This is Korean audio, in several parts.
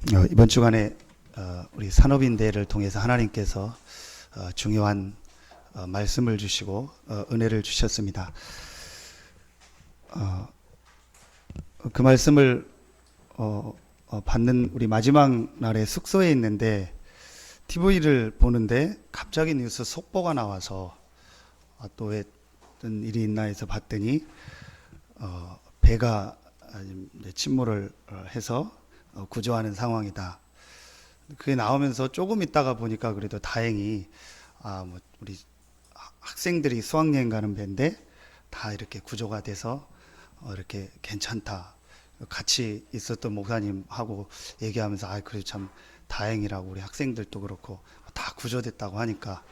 이번 주간에 우리 산업인대를 통해서 하나님께서 중요한 말씀을 주시고 은혜를 주셨습니다. 그 말씀을 받는 우리 마지막 날에 숙소에 있는데 TV를 보는데 갑자기 뉴스 속보가 나와서 또 왜 어떤 일이 있나 해서 봤더니 배가 침몰을 해서 구조하는 상황이다. 그게 나오면서 조금 있다가 보니까 그래도 다행히 뭐 우리 학생들이 수학여행 가는 배인데 다 이렇게 구조가 돼서 이렇게 괜찮다. 같이 있었던 목사님하고 얘기하면서 그래 참 다행이라고, 우리 학생들도 그렇고 다 구조됐다고 하니까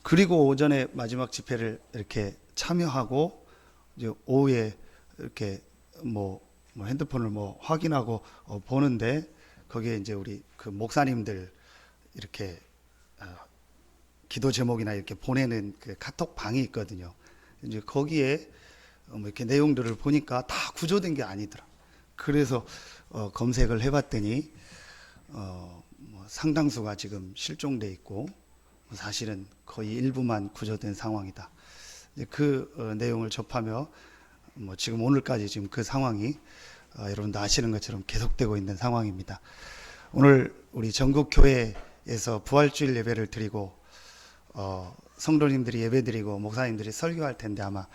그리고 오전에 마지막 집회를 이렇게 참여하고 이제 오후에 이렇게 뭐 핸드폰을 확인하고 보는데 거기에 이제 우리 그 목사님들 이렇게 기도 제목이나 이렇게 보내는 그 카톡 방이 있거든요. 이제 거기에 이렇게 내용들을 보니까 다 구조된 게 아니더라. 그래서 검색을 해봤더니 상당수가 지금 실종돼 있고 사실은 거의 일부만 구조된 상황이다. 이제 그 내용을 접하며 지금 오늘까지 지금 그 상황이 여러분도 아시는 것처럼 계속되고 있는 상황입니다. 오늘 우리 전국 교회에서 부활주일 예배를 드리고 성도님들이 예배드리고 목사님들이 설교할 텐데 아마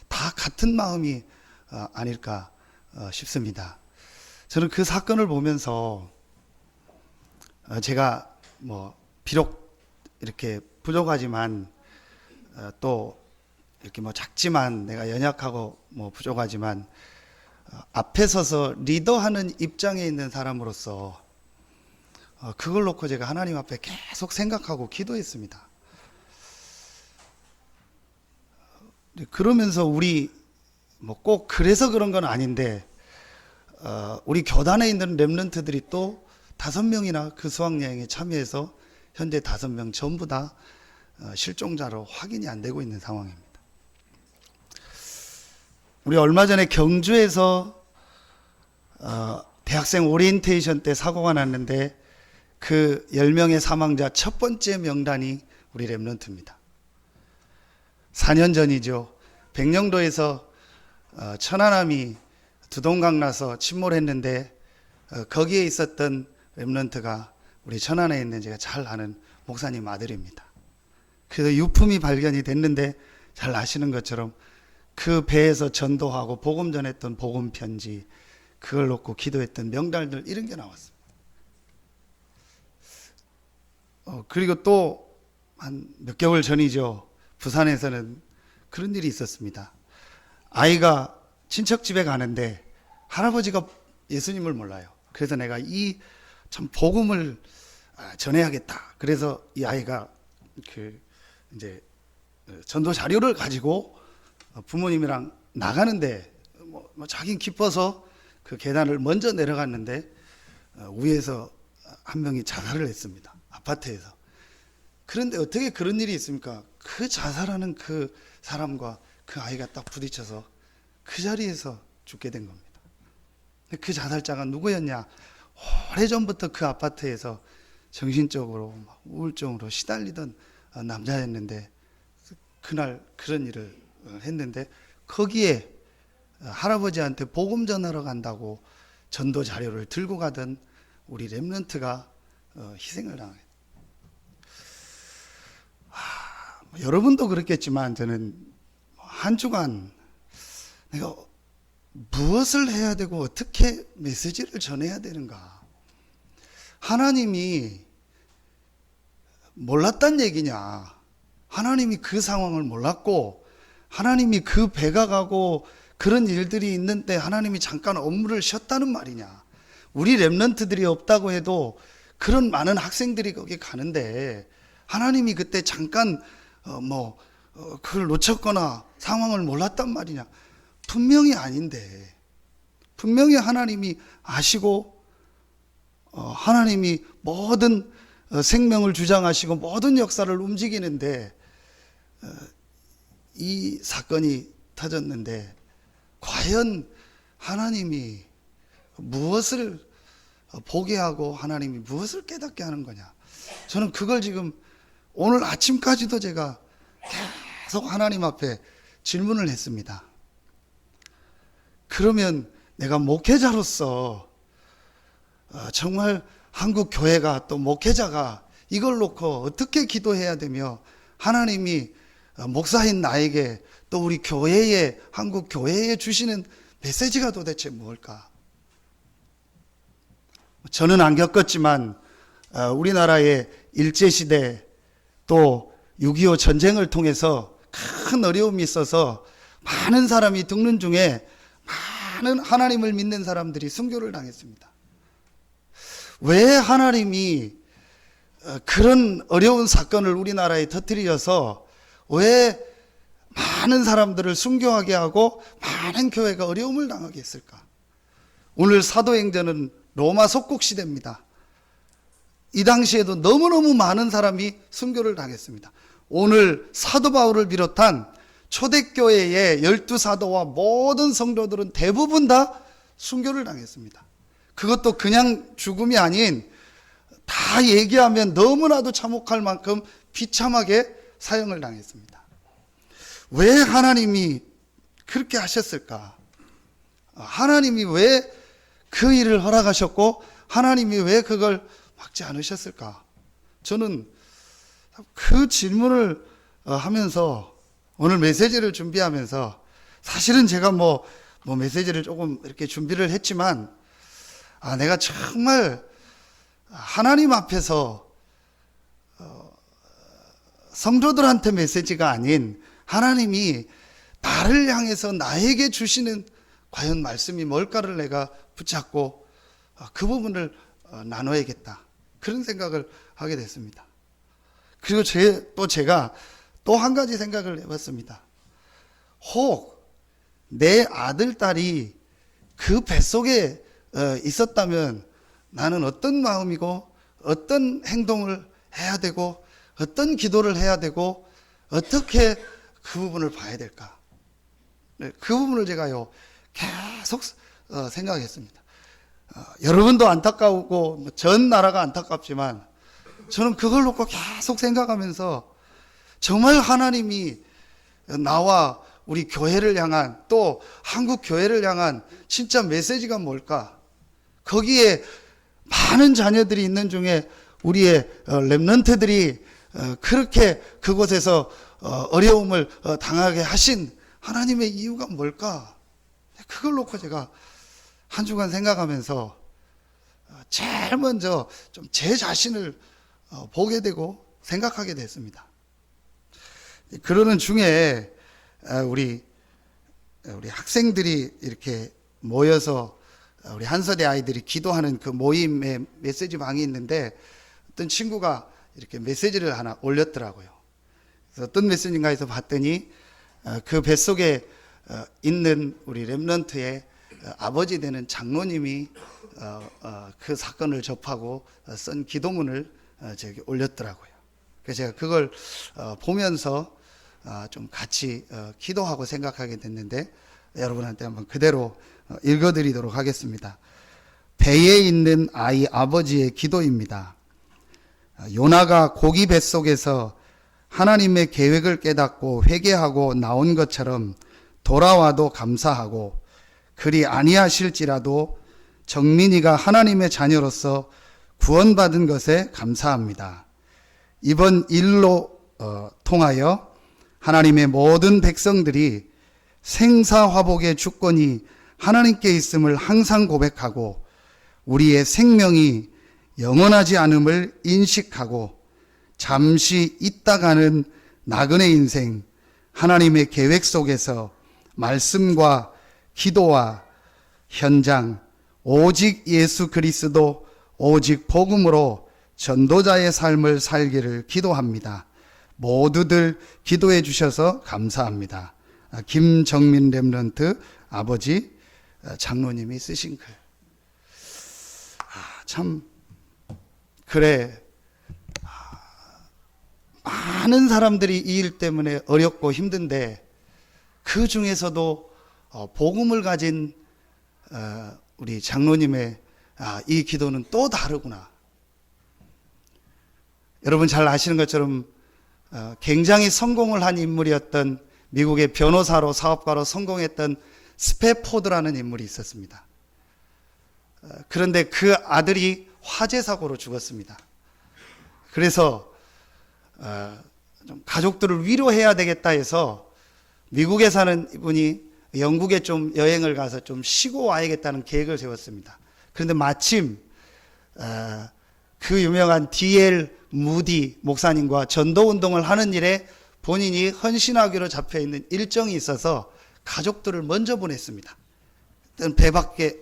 다 같은 마음이 아닐까 싶습니다. 저는 그 사건을 보면서 제가 비록 이렇게 부족하지만 또 이렇게 작지만 내가 연약하고 부족하지만 앞에 서서 리더하는 입장에 있는 사람으로서 그걸 놓고 제가 하나님 앞에 계속 생각하고 기도했습니다. 그러면서 우리 꼭 그래서 그런 건 아닌데 우리 교단에 있는 렘넌트들이 또 5명이나 그 수학여행에 참여해서 현재 5명 전부 다 실종자로 확인이 안 되고 있는 상황입니다. 우리 얼마 전에 경주에서 대학생 오리엔테이션 때 사고가 났는데 그 10명의 사망자 첫 번째 명단이 우리 렘넌트입니다. 4년 전이죠. 백령도에서 천안함이 두동강 나서 침몰했는데 거기에 있었던 렘넌트가 우리 천안에 있는 제가 잘 아는 목사님 아들입니다. 그래서 유품이 발견이 됐는데 잘 아시는 것처럼 그 배에서 전도하고 복음 전했던 복음 편지, 그걸 놓고 기도했던 명단들, 이런 게 나왔습니다. 그리고 또 한 몇 개월 전이죠. 부산에서는 그런 일이 있었습니다. 아이가 친척 집에 가는데 할아버지가 예수님을 몰라요. 그래서 내가 이 참 복음을 전해야겠다. 그래서 이 아이가 이제 전도 자료를 가지고 부모님이랑 나가는데 자긴 기뻐서 그 계단을 먼저 내려갔는데 위에서 한 명이 자살을 했습니다. 아파트에서. 그런데 어떻게 그런 일이 있습니까? 그 자살하는 그 사람과 그 아이가 딱 부딪혀서 그 자리에서 죽게 된 겁니다. 그 자살자가 누구였냐? 오래전부터 그 아파트에서 정신적으로 우울증으로 시달리던 남자였는데 그날 그런 일을 했는데 거기에 할아버지한테 복음 전하러 간다고 전도 자료를 들고 가던 우리 렘넌트가 희생을 당했어요. 여러분도 그렇겠지만 저는 한 주간 내가 무엇을 해야 되고 어떻게 메시지를 전해야 되는가? 하나님이 몰랐단 얘기냐? 하나님이 그 상황을 몰랐고 하나님이 그 배가 가고 그런 일들이 있는데 하나님이 잠깐 업무를 쉬었다는 말이냐? 우리 렘넌트들이 없다고 해도 그런 많은 학생들이 거기 가는데 하나님이 그때 잠깐 그걸 놓쳤거나 상황을 몰랐단 말이냐? 분명히 아닌데, 분명히 하나님이 아시고 하나님이 모든 생명을 주장하시고 모든 역사를 움직이는데 이 사건이 터졌는데 과연 하나님이 무엇을 보게 하고 하나님이 무엇을 깨닫게 하는 거냐. 저는 그걸 지금 오늘 아침까지도 제가 계속 하나님 앞에 질문을 했습니다. 그러면 내가 목회자로서 정말 한국 교회가 또 목회자가 이걸 놓고 어떻게 기도해야 되며 하나님이 목사인 나에게 또 우리 교회에 한국 교회에 주시는 메시지가 도대체 뭘까? 저는 안 겪었지만 우리나라의 일제시대 또 6.25 전쟁을 통해서 큰 어려움이 있어서 많은 사람이 듣는 중에 많은 하나님을 믿는 사람들이 순교를 당했습니다. 왜 하나님이 그런 어려운 사건을 우리나라에 터뜨려서 왜 많은 사람들을 순교하게 하고 많은 교회가 어려움을 당하게 했을까? 오늘 사도행전은 로마 속국 시대입니다. 이 당시에도 너무너무 많은 사람이 순교를 당했습니다. 오늘 사도 바울을 비롯한 초대교회의 12사도와 모든 성도들은 대부분 다 순교를 당했습니다. 그것도 그냥 죽음이 아닌 다 얘기하면 너무나도 참혹할 만큼 비참하게 사형을 당했습니다. 왜 하나님이 그렇게 하셨을까? 하나님이 왜 그 일을 허락하셨고 하나님이 왜 그걸 막지 않으셨을까? 저는 그 질문을 하면서 오늘 메시지를 준비하면서 사실은 제가 뭐 메시지를 조금 이렇게 준비를 했지만 내가 정말 하나님 앞에서 성도들한테 메시지가 아닌 하나님이 나를 향해서 나에게 주시는 과연 말씀이 뭘까를 내가 붙잡고 그 부분을 나눠야겠다. 그런 생각을 하게 됐습니다. 그리고 제가 또 한 가지 생각을 해봤습니다. 혹 내 아들, 딸이 그 뱃속에 있었다면 나는 어떤 마음이고 어떤 행동을 해야 되고 어떤 기도를 해야 되고 어떻게 그 부분을 봐야 될까? 그 부분을 제가요 계속 생각했습니다. 여러분도 안타까우고 전 나라가 안타깝지만 저는 그걸 놓고 계속 생각하면서 정말 하나님이 나와 우리 교회를 향한 또 한국 교회를 향한 진짜 메시지가 뭘까? 거기에 많은 자녀들이 있는 중에 우리의 렘넌트들이 그렇게 그곳에서 어려움을 당하게 하신 하나님의 이유가 뭘까? 그걸 놓고 제가 한 주간 생각하면서 제일 먼저 좀 제 자신을 보게 되고 생각하게 됐습니다. 그러는 중에 우리 학생들이 이렇게 모여서 우리 한서대 아이들이 기도하는 그 모임에 메시지 방이 있는데 어떤 친구가 이렇게 메시지를 하나 올렸더라고요. 그래서 어떤 메시지인가 해서 봤더니 그 뱃속에 있는 우리 렘넌트의 아버지 되는 장로님이 그 사건을 접하고 쓴 기도문을 저기 올렸더라고요. 그래서 제가 그걸 보면서 좀 같이 기도하고 생각하게 됐는데 여러분한테 한번 그대로 읽어드리도록 하겠습니다. 배에 있는 아이 아버지의 기도입니다. 요나가 고기 뱃속에서 하나님의 계획을 깨닫고 회개하고 나온 것처럼 돌아와도 감사하고 그리 아니하실지라도 정민이가 하나님의 자녀로서 구원받은 것에 감사합니다. 이번 일로 통하여 하나님의 모든 백성들이 생사화복의 주권이 하나님께 있음을 항상 고백하고 우리의 생명이 영원하지 않음을 인식하고 잠시 있다가는 나그네 인생 하나님의 계획 속에서 말씀과 기도와 현장 오직 예수 그리스도 오직 복음으로 전도자의 삶을 살기를 기도합니다. 모두들 기도해 주셔서 감사합니다. 김정민 렘넌트 아버지 장로님이 쓰신 글. 참 그래 많은 사람들이 이 일 때문에 어렵고 힘든데 그 중에서도 복음을 가진 우리 장로님의 이 기도는 또 다르구나. 여러분 잘 아시는 것처럼 굉장히 성공을 한 인물이었던 미국의 변호사로 사업가로 성공했던 스패포드라는 인물이 있었습니다. 그런데 그 아들이 화재 사고로 죽었습니다. 그래서 좀 가족들을 위로해야 되겠다 해서 미국에 사는 분이 영국에 좀 여행을 가서 좀 쉬고 와야겠다는 계획을 세웠습니다. 그런데 마침 그 유명한 D.L. 무디 목사님과 전도운동을 하는 일에 본인이 헌신하기로 잡혀있는 일정이 있어서 가족들을 먼저 보냈습니다.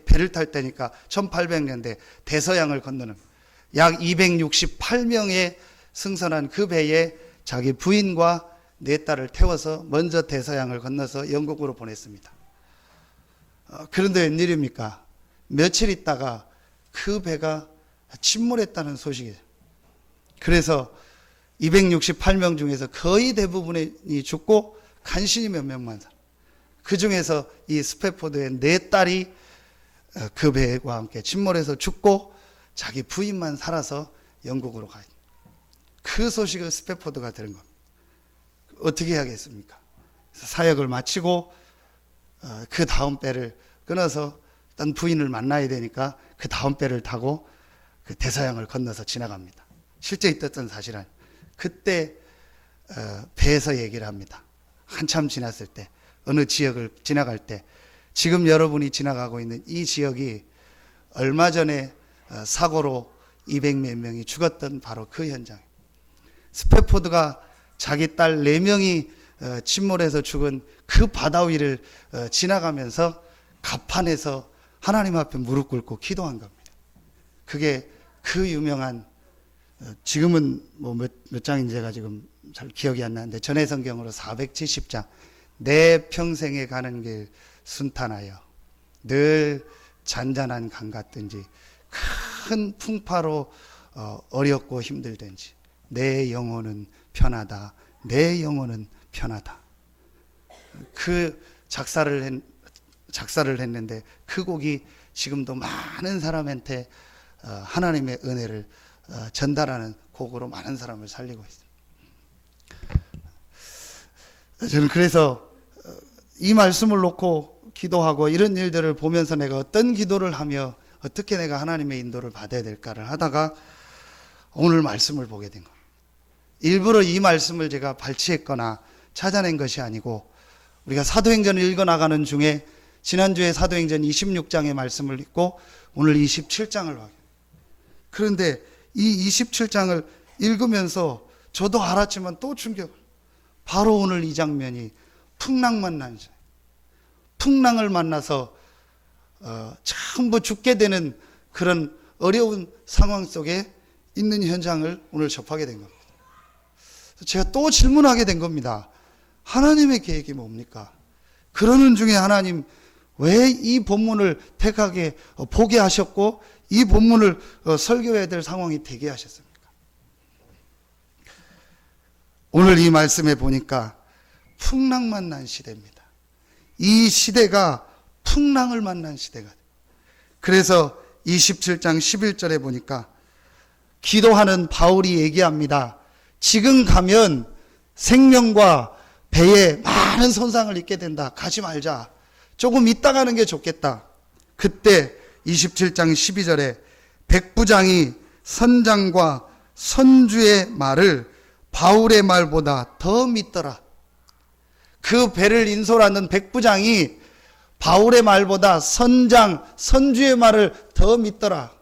배를 탈 때니까 1800년대 대서양을 건너는 약 268명의 승선한 그 배에 자기 부인과 네 딸을 태워서 먼저 대서양을 건너서 영국으로 보냈습니다. 그런데 웬일입니까? 며칠 있다가 그 배가 침몰했다는 소식이에요. 그래서 268명 중에서 거의 대부분이 죽고 간신히 몇 명만 살아. 그 중에서 이 스패포드의 네 딸이 그 배와 함께 침몰해서 죽고 자기 부인만 살아서 영국으로 가요. 그 소식을 스패포드가 들은 겁니다. 어떻게 해야겠습니까? 사역을 마치고 그 다음 배를 끊어서 일단 부인을 만나야 되니까 그 다음 배를 타고 그 대서양을 건너서 지나갑니다. 실제 있었던 사실은 그때 배에서 얘기를 합니다. 한참 지났을 때 어느 지역을 지나갈 때 지금 여러분이 지나가고 있는 이 지역이 얼마 전에 사고로 200몇 명이 죽었던 바로 그 현장. 스패포드가 자기 딸 4명이 침몰해서 죽은 그 바다 위를 지나가면서 갑판에서 하나님 앞에 무릎 꿇고 기도한 겁니다. 그게 그 유명한 지금은 뭐 몇 장인지 제가 지금 잘 기억이 안 나는데 전해 성경으로 470장 내 평생에 가는 길 순탄하여 늘 잔잔한 강 같든지 큰 풍파로 어렵고 힘들든지 내 영혼은 편하다. 내 영혼은 편하다. 그 작사를 했는데 그 곡이 지금도 많은 사람한테 하나님의 은혜를 전달하는 곡으로 많은 사람을 살리고 있습니다. 저는 그래서 이 말씀을 놓고 기도하고 이런 일들을 보면서 내가 어떤 기도를 하며 어떻게 내가 하나님의 인도를 받아야 될까를 하다가 오늘 말씀을 보게 된 겁니다. 일부러 이 말씀을 제가 발췌했거나 찾아낸 것이 아니고 우리가 사도행전을 읽어나가는 중에 지난주에 사도행전 26장의 말씀을 읽고 오늘 27장을 하게. 그런데 이 27장을 읽으면서 저도 알았지만 또 충격. 바로 오늘 이 장면이 풍랑 만난 자. 풍랑을 만나서 전부 죽게 되는 그런 어려운 상황 속에 있는 현장을 오늘 접하게 된 겁니다. 제가 또 질문하게 된 겁니다. 하나님의 계획이 뭡니까? 그러는 중에 하나님 왜 이 본문을 택하게 보게 하셨고 이 본문을 설교해야 될 상황이 되게 하셨습니까? 오늘 이 말씀에 보니까 풍랑 만난 시대입니다. 이 시대가 풍랑을 만난 시대가 돼요. 그래서 27장 11절에 보니까 기도하는 바울이 얘기합니다. 지금 가면 생명과 배에 많은 손상을 입게 된다. 가지 말자. 조금 이따 가는 게 좋겠다. 그때 27장 12절에 백부장이 선장과 선주의 말을 바울의 말보다 더 믿더라. 그 배를 인솔하는 백부장이 바울의 말보다 선장, 선주의 말을 더 믿더라.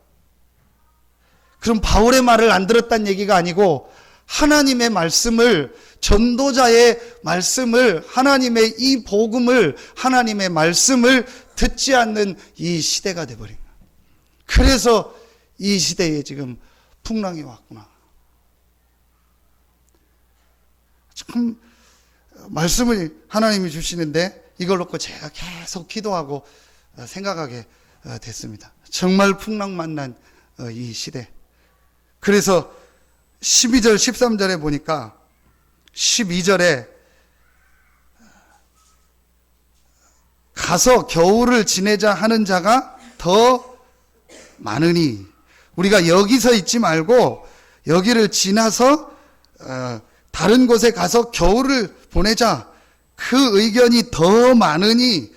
그럼 바울의 말을 안 들었다는 얘기가 아니고 하나님의 말씀을, 전도자의 말씀을, 하나님의 이 복음을, 하나님의 말씀을 듣지 않는 이 시대가 돼버린 거야. 그래서 이 시대에 지금 풍랑이 왔구나. 참 말씀을 하나님이 주시는데 이걸 놓고 제가 계속 기도하고 생각하게 됐습니다. 정말 풍랑 만난 이 시대. 그래서 12절 13절에 보니까 12절에 가서 겨울을 지내자 하는 자가 더 많으니 우리가 여기서 있지 말고 여기를 지나서 다른 곳에 가서 겨울을 보내자. 그 의견이 더 많으니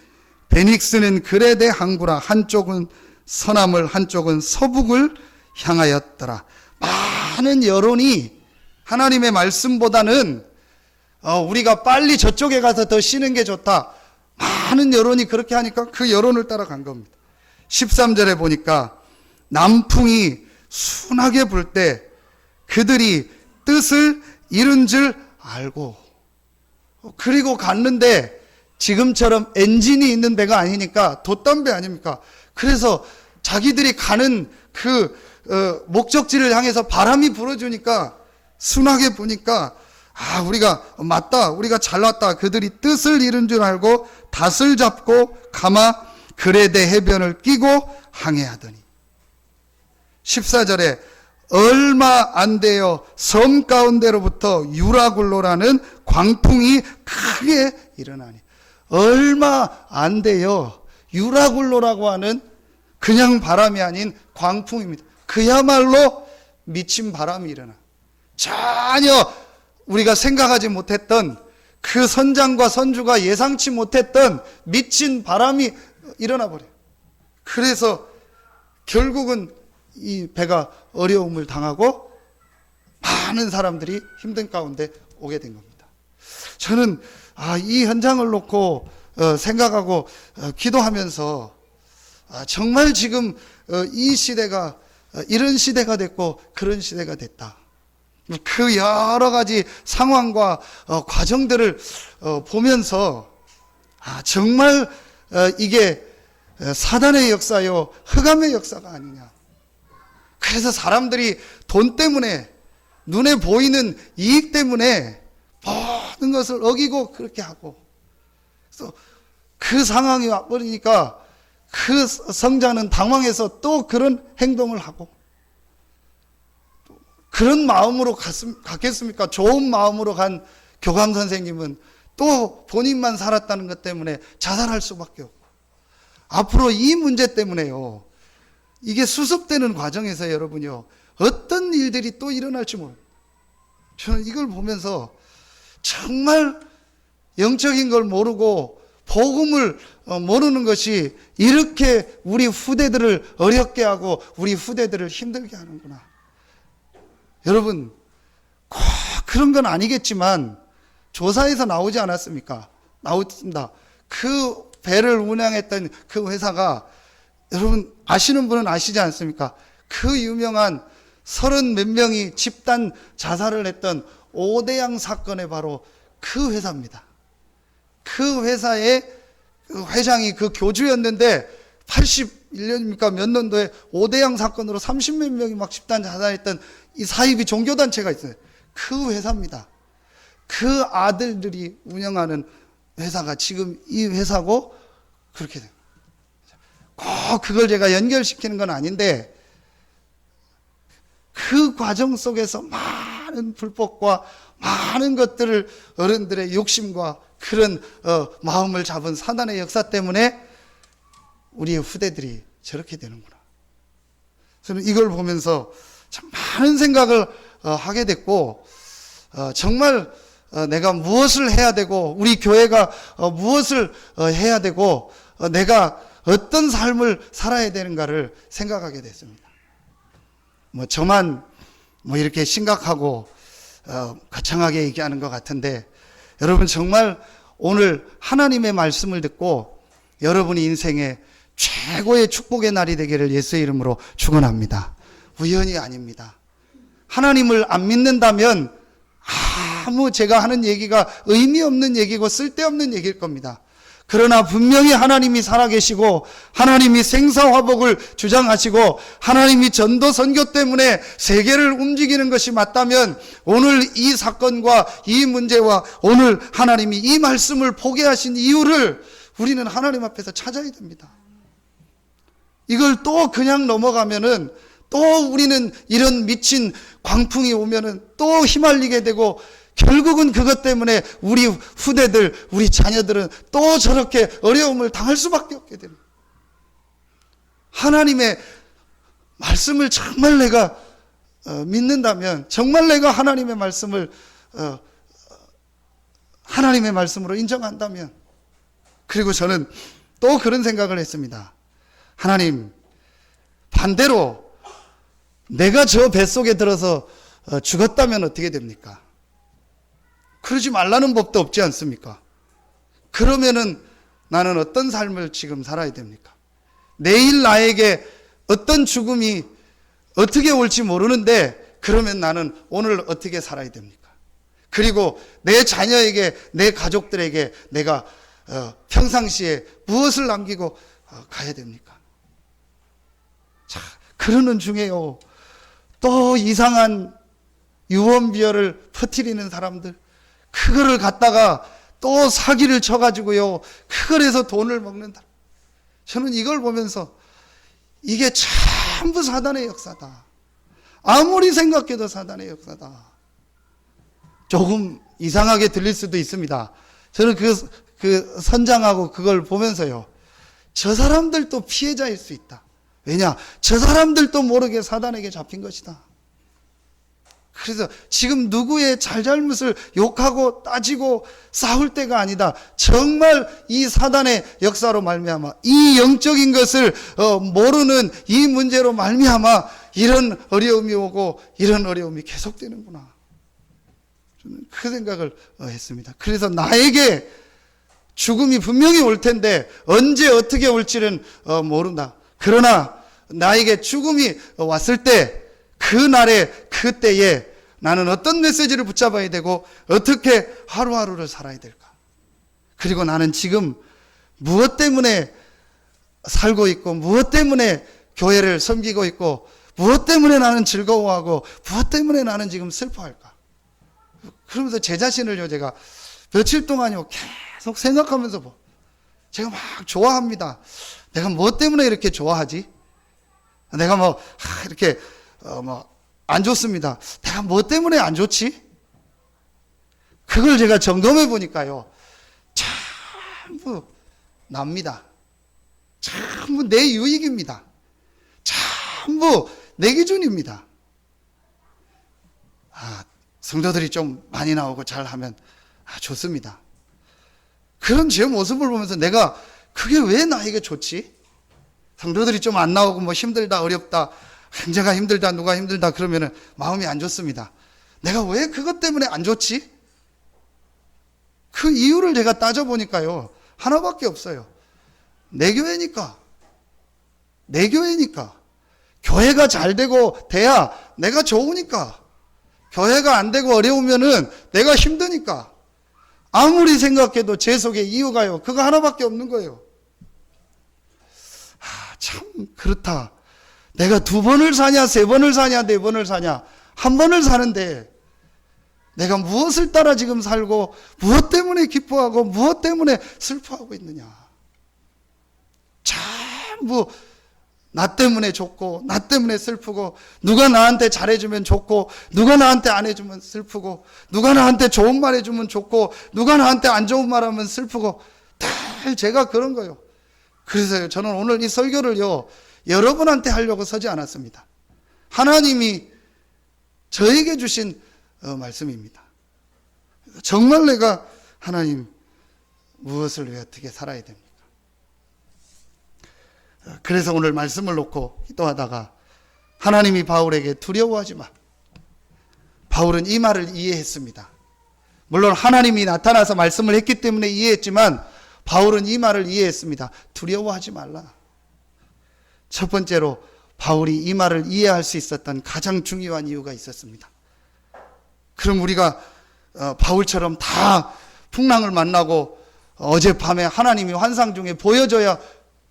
베닉스는 그레데 항구라 한쪽은 서남을 한쪽은 서북을 향하였더라. 많은 여론이 하나님의 말씀보다는 우리가 빨리 저쪽에 가서 더 쉬는 게 좋다. 많은 여론이 그렇게 하니까 그 여론을 따라간 겁니다. 13절에 보니까 남풍이 순하게 불 때 그들이 뜻을 이룬 줄 알고, 그리고 갔는데 지금처럼 엔진이 있는 배가 아니니까 돛담배 아닙니까? 그래서 자기들이 가는 그 목적지를 향해서 바람이 불어주니까 순하게 부니까 우리가 맞다, 우리가 잘 왔다. 그들이 뜻을 이룬 줄 알고 닷을 잡고 가마 그레데 해변을 끼고 항해하더니 14절에 얼마 안 되어 섬 가운데로부터 유라굴로라는 광풍이 크게 일어나니, 얼마 안 되어 유라굴로라고 하는 그냥 바람이 아닌 광풍입니다. 그야말로 미친 바람이 일어나. 전혀 우리가 생각하지 못했던 그 선장과 선주가 예상치 못했던 미친 바람이 일어나 버려요. 그래서 결국은 이 배가 어려움을 당하고 많은 사람들이 힘든 가운데 오게 된 겁니다. 저는 이 현장을 놓고 생각하고 기도하면서 정말 지금 이 시대가 이런 시대가 됐고 그런 시대가 됐다. 그 여러 가지 상황과 과정들을 보면서 정말 이게 사단의 역사요 흑암의 역사가 아니냐. 그래서 사람들이 돈 때문에, 눈에 보이는 이익 때문에 모든 것을 어기고 그렇게 하고, 그래서 그 상황이 와버리니까 그 성자는 당황해서 또 그런 행동을 하고, 그런 마음으로 갔겠습니까? 좋은 마음으로 간 교감 선생님은 또 본인만 살았다는 것 때문에 자살할 수밖에 없고, 앞으로 이 문제 때문에요, 이게 수습되는 과정에서 여러분요, 어떤 일들이 또 일어날지 모릅니다. 저는 이걸 보면서 정말 영적인 걸 모르고 복음을 모르는 것이 이렇게 우리 후대들을 어렵게 하고 우리 후대들을 힘들게 하는구나. 여러분, 꼭 그런 건 아니겠지만 조사에서 나오지 않았습니까? 나왔습니다. 그 배를 운항했던 그 회사가, 여러분 아시는 분은 아시지 않습니까? 그 유명한 30몇 명이 집단 자살을 했던 오대양 사건의 바로 그 회사입니다. 그 회사의 회장이 그 교주였는데 81년입니까? 몇 년도에 오대양 사건으로 30몇 명이 막 집단 자살했던 이 사이비 종교단체가 있어요. 그 회사입니다. 그 아들들이 운영하는 회사가 지금 이 회사고, 그렇게 돼요. 꼭 그걸 제가 연결시키는 건 아닌데, 그 과정 속에서 많은 불법과 많은 것들을 어른들의 욕심과 그런 마음을 잡은 사단의 역사 때문에 우리의 후대들이 저렇게 되는구나. 저는 이걸 보면서 참 많은 생각을 하게 됐고, 정말 내가 무엇을 해야 되고 우리 교회가 무엇을 해야 되고 내가 어떤 삶을 살아야 되는가를 생각하게 됐습니다. 저만 이렇게 심각하고 거창하게 얘기하는 것 같은데, 여러분 정말 오늘 하나님의 말씀을 듣고 여러분이 인생의 최고의 축복의 날이 되기를 예수의 이름으로 축원합니다. 우연이 아닙니다. 하나님을 안 믿는다면 아무 제가 하는 얘기가 의미 없는 얘기고 쓸데없는 얘기일 겁니다. 그러나 분명히 하나님이 살아계시고 하나님이 생사화복을 주장하시고 하나님이 전도 선교 때문에 세계를 움직이는 것이 맞다면 오늘 이 사건과 이 문제와 오늘 하나님이 이 말씀을 보게 하신 이유를 우리는 하나님 앞에서 찾아야 됩니다. 이걸 또 그냥 넘어가면은 또 우리는 이런 미친 광풍이 오면은 또 휘말리게 되고, 결국은 그것 때문에 우리 후대들, 우리 자녀들은 또 저렇게 어려움을 당할 수밖에 없게 됩니다. 하나님의 말씀을 정말 내가 믿는다면, 정말 내가 하나님의 말씀을 하나님의 말씀으로 인정한다면, 그리고 저는 또 그런 생각을 했습니다. 하나님, 반대로 내가 저 뱃속에 들어서 죽었다면 어떻게 됩니까? 그러지 말라는 법도 없지 않습니까? 그러면은 나는 어떤 삶을 지금 살아야 됩니까? 내일 나에게 어떤 죽음이 어떻게 올지 모르는데, 그러면 나는 오늘 어떻게 살아야 됩니까? 그리고 내 자녀에게, 내 가족들에게 내가 평상시에 무엇을 남기고 가야 됩니까? 자, 그러는 중에요, 또 이상한 유언비어를 퍼뜨리는 사람들, 그거를 갖다가 또 사기를 쳐가지고요, 그걸해서 돈을 먹는다. 저는 이걸 보면서 이게 전부 사단의 역사다. 아무리 생각해도 사단의 역사다. 조금 이상하게 들릴 수도 있습니다. 저는 그 선장하고 그걸 보면서요, 저 사람들도 피해자일 수 있다. 왜냐? 저 사람들도 모르게 사단에게 잡힌 것이다. 그래서 지금 누구의 잘잘못을 욕하고 따지고 싸울 때가 아니다. 정말 이 사단의 역사로 말미암아, 이 영적인 것을 모르는 이 문제로 말미암아 이런 어려움이 오고 이런 어려움이 계속되는구나. 저는 그 생각을 했습니다. 그래서 나에게 죽음이 분명히 올 텐데 언제 어떻게 올지는 모른다. 그러나 나에게 죽음이 왔을 때, 그날에 그때에 나는 어떤 메시지를 붙잡아야 되고 어떻게 하루하루를 살아야 될까? 그리고 나는 지금 무엇 때문에 살고 있고, 무엇 때문에 교회를 섬기고 있고, 무엇 때문에 나는 즐거워하고, 무엇 때문에 나는 지금 슬퍼할까? 그러면서 제 자신을요, 제가 며칠 동안요 계속 생각하면서 제가 막 좋아합니다. 내가 무엇 때문에 이렇게 좋아하지? 내가 이렇게 안 좋습니다. 내가 뭐 때문에 안 좋지? 그걸 제가 점검해 보니까요, 전부 납니다. 전부 내 유익입니다. 전부 내 기준입니다. 성도들이 좀 많이 나오고 잘하면 좋습니다. 그런 제 모습을 보면서 내가 그게 왜 나에게 좋지? 성도들이 좀 안 나오고 힘들다, 어렵다, 형제가 힘들다, 누가 힘들다 그러면은 마음이 안 좋습니다. 내가 왜 그것 때문에 안 좋지? 그 이유를 제가 따져보니까요, 하나밖에 없어요. 내 교회니까. 내 교회니까. 교회가 잘 되고 돼야 내가 좋으니까. 교회가 안 되고 어려우면은 내가 힘드니까. 아무리 생각해도 제 속에 이유가요, 그거 하나밖에 없는 거예요. 참 그렇다. 내가 2번을 사냐, 3번을 사냐, 4번을 사냐, 1번을 사는데 내가 무엇을 따라 지금 살고, 무엇 때문에 기뻐하고, 무엇 때문에 슬퍼하고 있느냐. 전부 나 때문에 좋고, 나 때문에 슬프고, 누가 나한테 잘해주면 좋고, 누가 나한테 안 해주면 슬프고, 누가 나한테 좋은 말 해주면 좋고, 누가 나한테 안 좋은 말 하면 슬프고, 다 제가 그런 거예요. 그래서 저는 오늘 이 설교를요, 여러분한테 하려고 서지 않았습니다. 하나님이 저에게 주신 말씀입니다. 정말 내가 하나님 무엇을 위해 어떻게 살아야 됩니까? 그래서 오늘 말씀을 놓고 기도하다가 하나님이 바울에게 두려워하지 마. 바울은 이 말을 이해했습니다. 물론 하나님이 나타나서 말씀을 했기 때문에 이해했지만 바울은 이 말을 이해했습니다. 두려워하지 말라. 첫 번째로 바울이 이 말을 이해할 수 있었던 가장 중요한 이유가 있었습니다. 그럼 우리가 바울처럼 다 풍랑을 만나고 어젯밤에 하나님이 환상 중에 보여줘야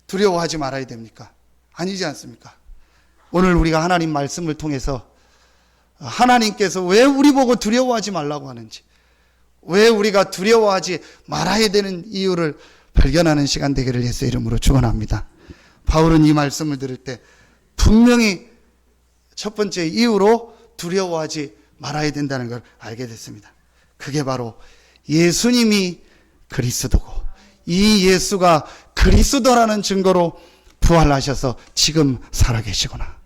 두려워하지 말아야 됩니까? 아니지 않습니까? 오늘 우리가 하나님 말씀을 통해서 하나님께서 왜 우리 보고 두려워하지 말라고 하는지, 왜 우리가 두려워하지 말아야 되는 이유를 발견하는 시간 되기를 예수의 이름으로 축원합니다. 바울은 이 말씀을 들을 때 분명히 첫 번째 이유로 두려워하지 말아야 된다는 걸 알게 됐습니다. 그게 바로 예수님이 그리스도고, 이 예수가 그리스도라는 증거로 부활하셔서 지금 살아계시구나.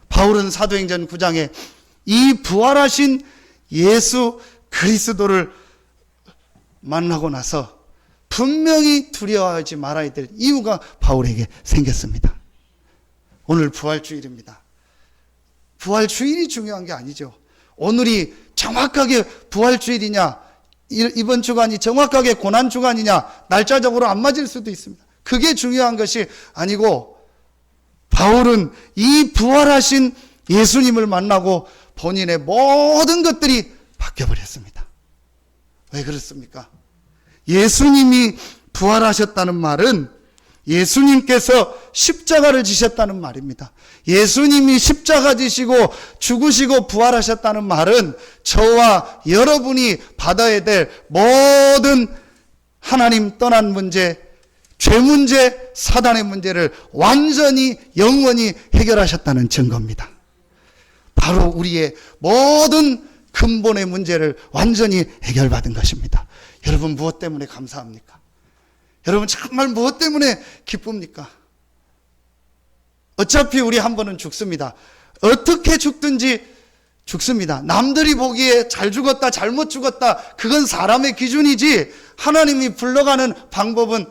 바울은 사도행전 9장에 이 부활하신 예수 그리스도를 만나고 나서 분명히 두려워하지 말아야 될 이유가 바울에게 생겼습니다. 오늘 부활주일입니다. 부활주일이 중요한 게 아니죠. 오늘이 정확하게 부활주일이냐, 이번 주간이 정확하게 고난주간이냐, 날짜적으로 안 맞을 수도 있습니다. 그게 중요한 것이 아니고, 바울은 이 부활하신 예수님을 만나고 본인의 모든 것들이 바뀌어버렸습니다. 왜 그렇습니까? 예수님이 부활하셨다는 말은 예수님께서 십자가를 지셨다는 말입니다. 예수님이 십자가 지시고 죽으시고 부활하셨다는 말은 저와 여러분이 받아야 될 모든 하나님 떠난 문제, 죄 문제, 사단의 문제를 완전히 영원히 해결하셨다는 증거입니다. 바로 우리의 모든 근본의 문제를 완전히 해결받은 것입니다. 여러분 무엇 때문에 감사합니까? 여러분 정말 무엇 때문에 기쁩니까? 어차피 우리 한 번은 죽습니다. 어떻게 죽든지 죽습니다. 남들이 보기에 잘 죽었다 잘못 죽었다 그건 사람의 기준이지 하나님이 불러가는 방법은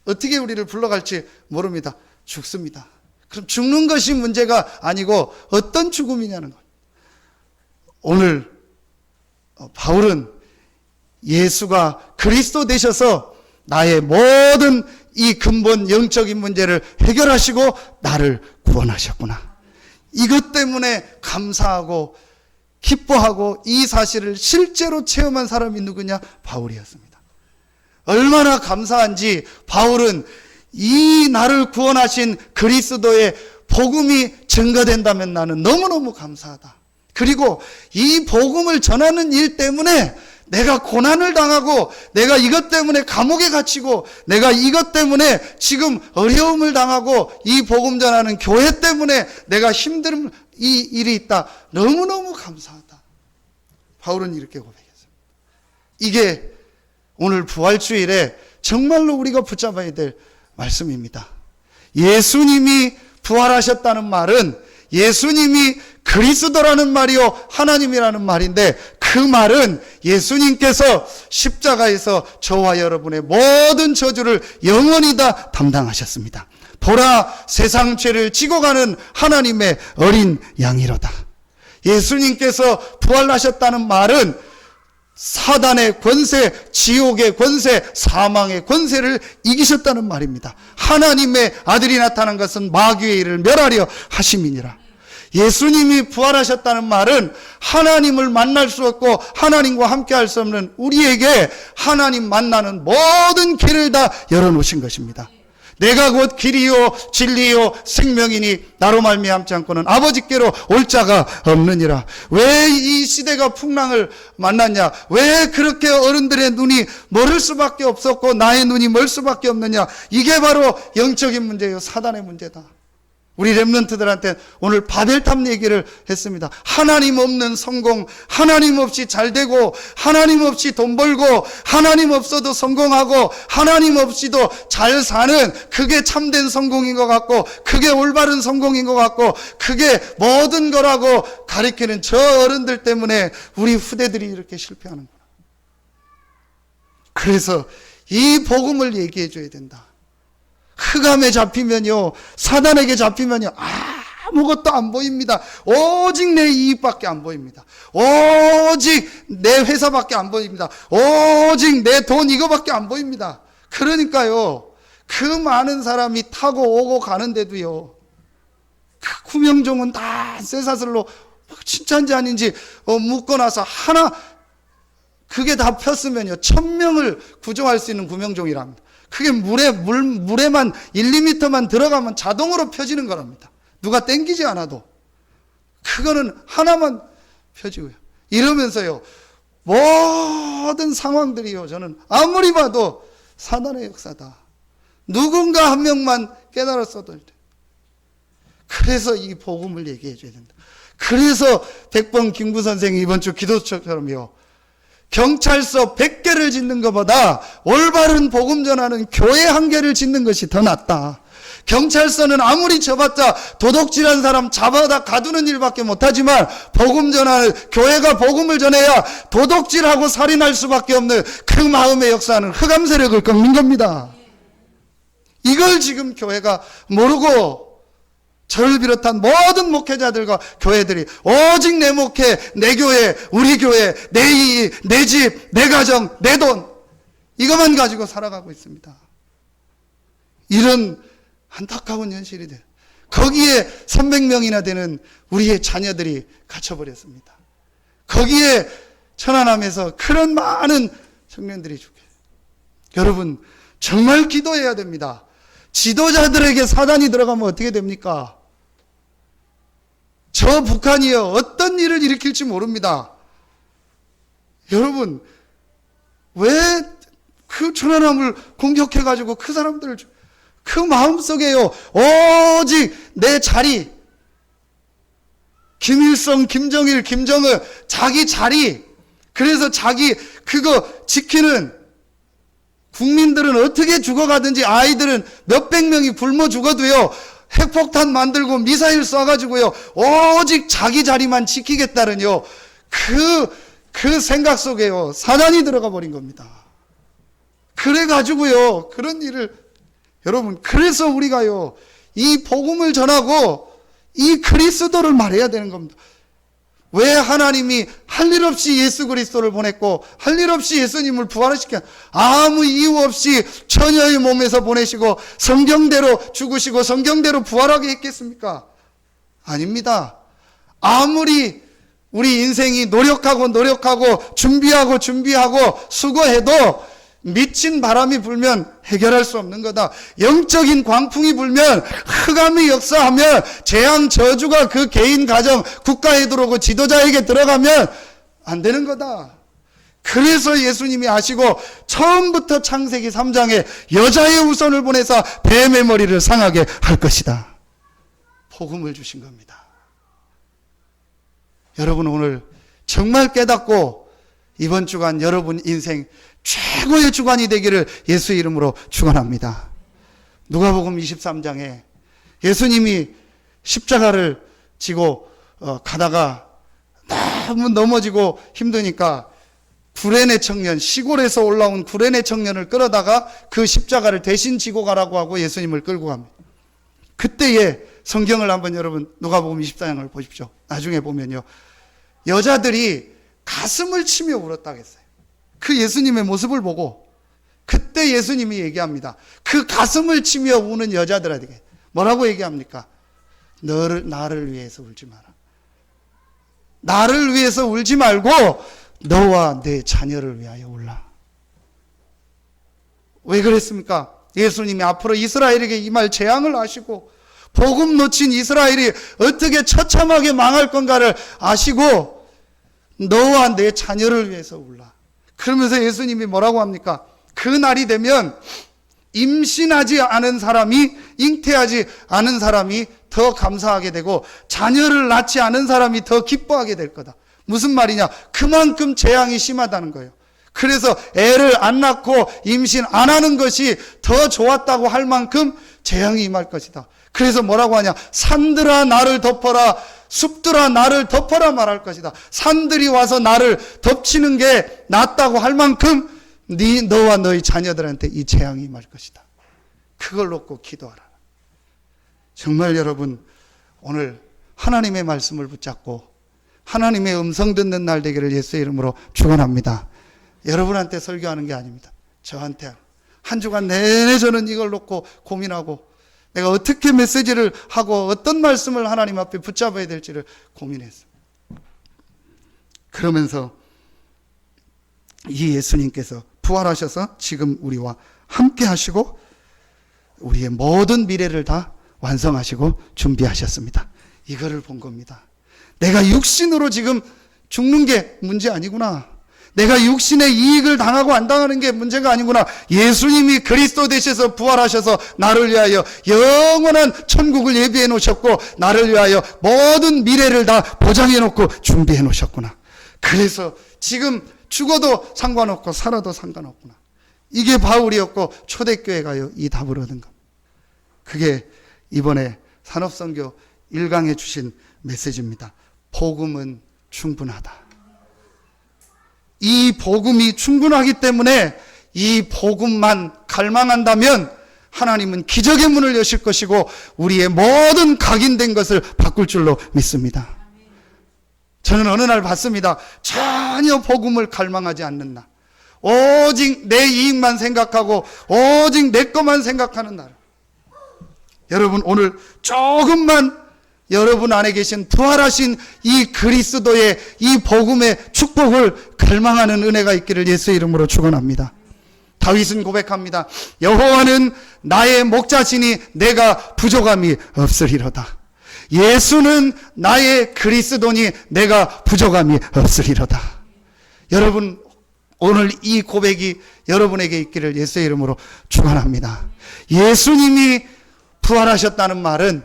어떻게 우리를 불러갈지 모릅니다. 죽습니다. 그럼 죽는 것이 문제가 아니고 어떤 죽음이냐는 것. 오늘 바울은 예수가 그리스도 되셔서 나의 모든 이 근본 영적인 문제를 해결하시고 나를 구원하셨구나. 이것 때문에 감사하고 기뻐하고 이 사실을 실제로 체험한 사람이 누구냐? 바울이었습니다. 얼마나 감사한지 바울은 이 나를 구원하신 그리스도의 복음이 증거된다면 나는 너무너무 감사하다. 그리고 이 복음을 전하는 일 때문에 내가 고난을 당하고 내가 이것 때문에 감옥에 갇히고 내가 이것 때문에 지금 어려움을 당하고 이 복음 전하는 교회 때문에 내가 힘든 이 일이 있다. 너무너무 감사하다. 바울은 이렇게 고백했습니다. 이게 오늘 부활주일에 정말로 우리가 붙잡아야 될 말씀입니다. 예수님이 부활하셨다는 말은 예수님이 그리스도라는 말이요 하나님이라는 말인데 그 말은 예수님께서 십자가에서 저와 여러분의 모든 저주를 영원히 다 담당하셨습니다. 보라 세상 죄를 지고 가는 하나님의 어린 양이로다. 예수님께서 부활하셨다는 말은 사단의 권세, 지옥의 권세, 사망의 권세를 이기셨다는 말입니다. 하나님의 아들이 나타난 것은 마귀의 일을 멸하려 하심이니라. 예수님이 부활하셨다는 말은 하나님을 만날 수 없고 하나님과 함께 할 수 없는 우리에게 하나님 만나는 모든 길을 다 열어놓으신 것입니다. 내가 곧 길이요 진리요 생명이니 나로 말미암지 않고는 아버지께로 올 자가 없느니라. 왜 이 시대가 풍랑을 만났냐? 왜 그렇게 어른들의 눈이 멀을 수밖에 없었고 나의 눈이 멀 수밖에 없느냐? 이게 바로 영적인 문제예요. 사단의 문제다. 우리 렘넌트들한테 오늘 바벨탑 얘기를 했습니다. 하나님 없는 성공, 하나님 없이 잘 되고 하나님 없이 돈 벌고 하나님 없어도 성공하고 하나님 없이도 잘 사는 그게 참된 성공인 것 같고 그게 올바른 성공인 것 같고 그게 모든 거라고 가리키는 저 어른들 때문에 우리 후대들이 이렇게 실패하는 거야. 그래서 이 복음을 얘기해 줘야 된다. 흑암에 잡히면요, 사단에게 잡히면요, 아무것도 안 보입니다. 오직 내 이익밖에 안 보입니다. 오직 내 회사밖에 안 보입니다. 오직 내 돈 이거밖에 안 보입니다. 그러니까요, 그 많은 사람이 타고 오고 가는데도요, 그 구명종은 다 쇠사슬로 진짜인지 아닌지 묶어놔서 하나, 그게 다 폈으면요, 1000명을 구조할 수 있는 구명종이랍니다. 그게 물에만 1, 2m만 들어가면 자동으로 펴지는 거랍니다. 누가 땡기지 않아도. 그거는 하나만 펴지고요. 이러면서요, 모든 상황들이요, 저는 아무리 봐도 사단의 역사다. 누군가 한 명만 깨달았어도 돼. 그래서 이 복음을 얘기해 줘야 된다. 그래서 백범 김구 선생이 이번 주 기도처럼요, 경찰서 100개를 짓는 것보다 올바른 복음 전하는 교회 1개를 짓는 것이 더 낫다. 경찰서는 아무리 쳐봤자 도둑질한 사람 잡아다 가두는 일밖에 못하지만 복음 전하는 교회가 복음을 전해야 도둑질하고 살인할 수밖에 없는 그 마음의 역사는 흑암 세력을 꺾는 겁니다. 이걸 지금 교회가 모르고 저를 비롯한 모든 목회자들과 교회들이 오직 내 목회, 내 교회, 우리 교회, 내 이익, 내 집, 내 가정, 내 돈 이것만 가지고 살아가고 있습니다. 이런 안타까운 현실이 돼요. 거기에 300명이나 되는 우리의 자녀들이 갇혀버렸습니다. 거기에 천안함에서 그런 많은 청년들이 죽게. 여러분 정말 기도해야 됩니다. 지도자들에게 사단이 들어가면 어떻게 됩니까? 저 북한이요 어떤 일을 일으킬지 모릅니다. 여러분 왜 그 천안함을 공격해가지고 그 사람들을 그 마음속에요 오직 내 자리, 김일성, 김정일, 김정은 자기 자리, 그래서 자기 그거 지키는 국민들은 어떻게 죽어가든지 아이들은 몇백 명이 굶어 죽어도요 핵폭탄 만들고 미사일 쏴가지고요 오직 자기 자리만 지키겠다는요 그 생각 속에요 사단이 들어가 버린 겁니다. 그래가지고요 그런 일을 여러분 그래서 우리가요 이 복음을 전하고 이 그리스도를 말해야 되는 겁니다. 왜 하나님이 할 일 없이 예수 그리스도를 보냈고 할 일 없이 예수님을 부활시켜 아무 이유 없이 처녀의 몸에서 보내시고 성경대로 죽으시고 성경대로 부활하게 했겠습니까? 아닙니다. 아무리 우리 인생이 노력하고 준비하고 수고해도 미친 바람이 불면 해결할 수 없는 거다. 영적인 광풍이 불면 흑암이 역사하면 재앙 저주가 그 개인 가정 국가에 들어오고 지도자에게 들어가면 안 되는 거다. 그래서 예수님이 아시고 처음부터 창세기 3장에 여자의 후손을 보내서 뱀의 머리를 상하게 할 것이다. 복음을 주신 겁니다. 여러분 오늘 정말 깨닫고 이번 주간 여러분 인생 최고의 주간이 되기를 예수 이름으로 축원합니다. 누가복음 23장에 예수님이 십자가를 지고 가다가 너무 넘어지고 힘드니까 구레네 청년, 시골에서 올라온 구레네 청년을 끌어다가 그 십자가를 대신 지고 가라고 하고 예수님을 끌고 갑니다. 그때에 성경을 한번 여러분 누가복음 24장을 보십시오. 나중에 보면요 여자들이 가슴을 치며 울었다고 했어요. 그 예수님의 모습을 보고 그때 예수님이 얘기합니다. 그 가슴을 치며 우는 여자들에게 뭐라고 얘기합니까? 나를 위해서 울지 마라. 나를 위해서 울지 말고 너와 내 자녀를 위하여 울라. 왜 그랬습니까? 예수님이 앞으로 이스라엘에게 임할 재앙을 아시고 복음 놓친 이스라엘이 어떻게 처참하게 망할 건가를 아시고 너와 내 자녀를 위해서 울라. 그러면서 예수님이 뭐라고 합니까? 그 날이 되면 임신하지 않은 사람이, 잉태하지 않은 사람이 더 감사하게 되고 자녀를 낳지 않은 사람이 더 기뻐하게 될 거다. 무슨 말이냐? 그만큼 재앙이 심하다는 거예요. 그래서 애를 안 낳고 임신 안 하는 것이 더 좋았다고 할 만큼 재앙이 임할 것이다. 그래서 뭐라고 하냐? 산들아 나를 덮어라, 숲들아 나를 덮어라 말할 것이다. 산들이 와서 나를 덮치는 게 낫다고 할 만큼 너와 너희 자녀들한테 이 재앙이 임할 것이다. 그걸 놓고 기도하라. 정말 여러분 오늘 하나님의 말씀을 붙잡고 하나님의 음성 듣는 날 되기를 예수의 이름으로 축원합니다. 여러분한테 설교하는 게 아닙니다. 저한테 한 주간 내내 저는 이걸 놓고 고민하고 내가 어떻게 메시지를 하고 어떤 말씀을 하나님 앞에 붙잡아야 될지를 고민했어요. 그러면서 이 예수님께서 부활하셔서 지금 우리와 함께 하시고 우리의 모든 미래를 다 완성하시고 준비하셨습니다. 이거를 본 겁니다. 내가 육신으로 지금 죽는 게 문제 아니구나. 내가 육신의 이익을 당하고 안 당하는 게 문제가 아니구나. 예수님이 그리스도 되셔서 부활하셔서 나를 위하여 영원한 천국을 예비해 놓으셨고 나를 위하여 모든 미래를 다 보장해 놓고 준비해 놓으셨구나. 그래서 지금 죽어도 상관없고 살아도 상관없구나. 이게 바울이었고 초대교회가요 이 답을 얻은 겁니다. 그게 이번에 산업선교 1강에 주신 메시지입니다. 복음은 충분하다. 이 복음이 충분하기 때문에 이 복음만 갈망한다면 하나님은 기적의 문을 여실 것이고 우리의 모든 각인된 것을 바꿀 줄로 믿습니다. 저는 어느 날 봤습니다. 전혀 복음을 갈망하지 않는 날, 오직 내 이익만 생각하고 오직 내 것만 생각하는 날. 여러분, 오늘 조금만 여러분 안에 계신 부활하신 이 그리스도의 이 복음의 축복을 갈망하는 은혜가 있기를 예수의 이름으로 축원합니다. 다윗은 고백합니다. 여호와는 나의 목자시니 내가 부족함이 없으리로다. 예수는 나의 그리스도니 내가 부족함이 없으리로다. 여러분, 오늘 이 고백이 여러분에게 있기를 예수의 이름으로 축원합니다. 예수님이 부활하셨다는 말은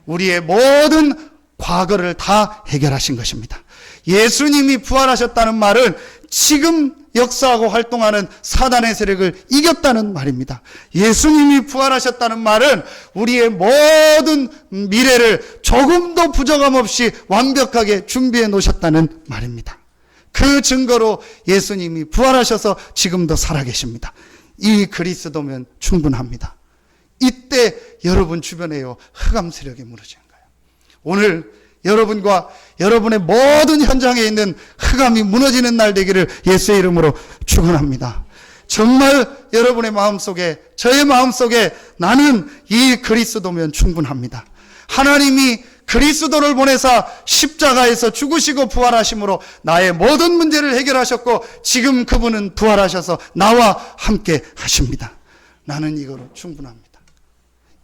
우리의 모든 과거를 다 해결하신 것입니다. 예수님이 부활하셨다는 말은 지금 역사하고 활동하는 사단의 세력을 이겼다는 말입니다. 예수님이 부활하셨다는 말은 우리의 모든 미래를 조금도 부족함 없이 완벽하게 준비해 놓으셨다는 말입니다. 그 증거로 예수님이 부활하셔서 지금도 살아계십니다. 이 그리스도면 충분합니다. 이때 여러분 주변에요, 흑암 세력이 무너지는 거예요. 오늘 여러분과 여러분의 모든 현장에 있는 흑암이 무너지는 날 되기를 예수의 이름으로 축원합니다. 정말 여러분의 마음속에, 저의 마음속에 나는 이 그리스도면 충분합니다. 하나님이 그리스도를 보내사 십자가에서 죽으시고 부활하심으로 나의 모든 문제를 해결하셨고 지금 그분은 부활하셔서 나와 함께 하십니다. 나는 이거로 충분합니다.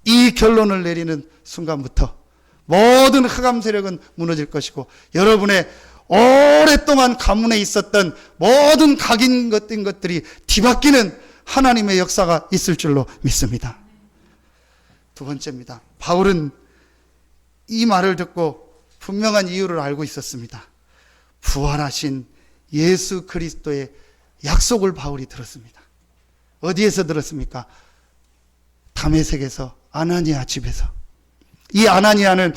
이 결론을 내리는 순간부터 모든 흑암 세력은 무너질 것이고 여러분의 오랫동안 가문에 있었던 모든 각인된 것들이 뒤바뀌는 하나님의 역사가 있을 줄로 믿습니다. 두 번째입니다. 바울은 이 말을 듣고 분명한 이유를 알고 있었습니다. 부활하신 예수 그리스도의 약속을 바울이 들었습니다. 어디에서 들었습니까? 다메섹에서, 아나니아 집에서. 이 아나니아는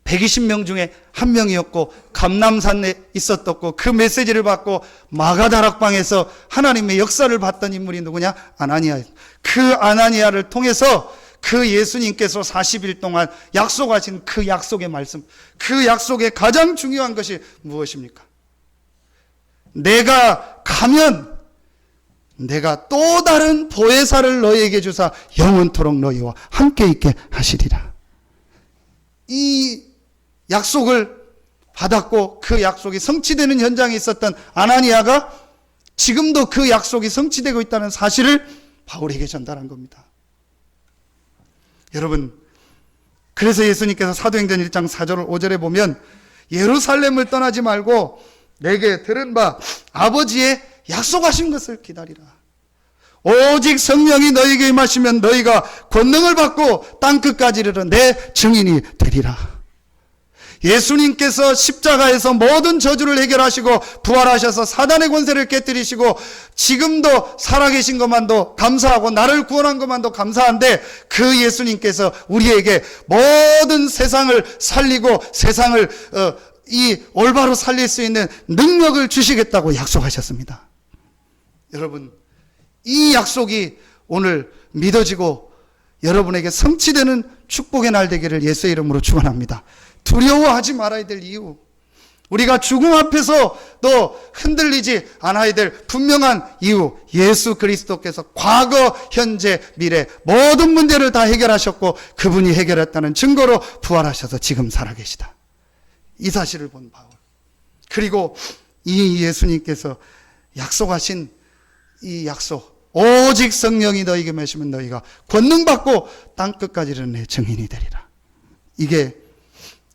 120명 중에 한 명이었고 감람산에 있었고 그 메시지를 받고 마가다락방에서 하나님의 역사를 봤던 인물이 누구냐? 아나니아. 그 아나니아를 통해서 그 예수님께서 40일 동안 약속하신 그 약속의 말씀, 그 약속의 가장 중요한 것이 무엇입니까? 내가 가면 내가 또 다른 보혜사를 너희에게 주사 영원토록 너희와 함께 있게 하시리라. 이 약속을 받았고 그 약속이 성취되는 현장에 있었던 아나니아가 지금도 그 약속이 성취되고 있다는 사실을 바울에게 전달한 겁니다. 여러분, 그래서 예수님께서 사도행전 1장 4절 5절에 보면 예루살렘을 떠나지 말고 내게 들은 바 아버지의 약속하신 것을 기다리라. 오직 성령이 너희에게 임하시면 너희가 권능을 받고 땅끝까지 이르러 내 증인이 되리라. 예수님께서 십자가에서 모든 저주를 해결하시고 부활하셔서 사단의 권세를 깨뜨리시고 지금도 살아계신 것만도 감사하고 나를 구원한 것만도 감사한데 그 예수님께서 우리에게 모든 세상을 살리고 세상을 이 올바로 살릴 수 있는 능력을 주시겠다고 약속하셨습니다. 여러분, 이 약속이 오늘 믿어지고 여러분에게 성취되는 축복의 날 되기를 예수의 이름으로 축원합니다. 두려워하지 말아야 될 이유, 우리가 죽음 앞에서도 흔들리지 않아야 될 분명한 이유, 예수 그리스도께서 과거, 현재, 미래 모든 문제를 다 해결하셨고 그분이 해결했다는 증거로 부활하셔서 지금 살아계시다. 이 사실을 본 바울, 그리고 이 예수님께서 약속하신 이 약속, 오직 성령이 너희에게 임하시면 너희가 권능 받고 땅끝까지 이르는 내 증인이 되리라. 이게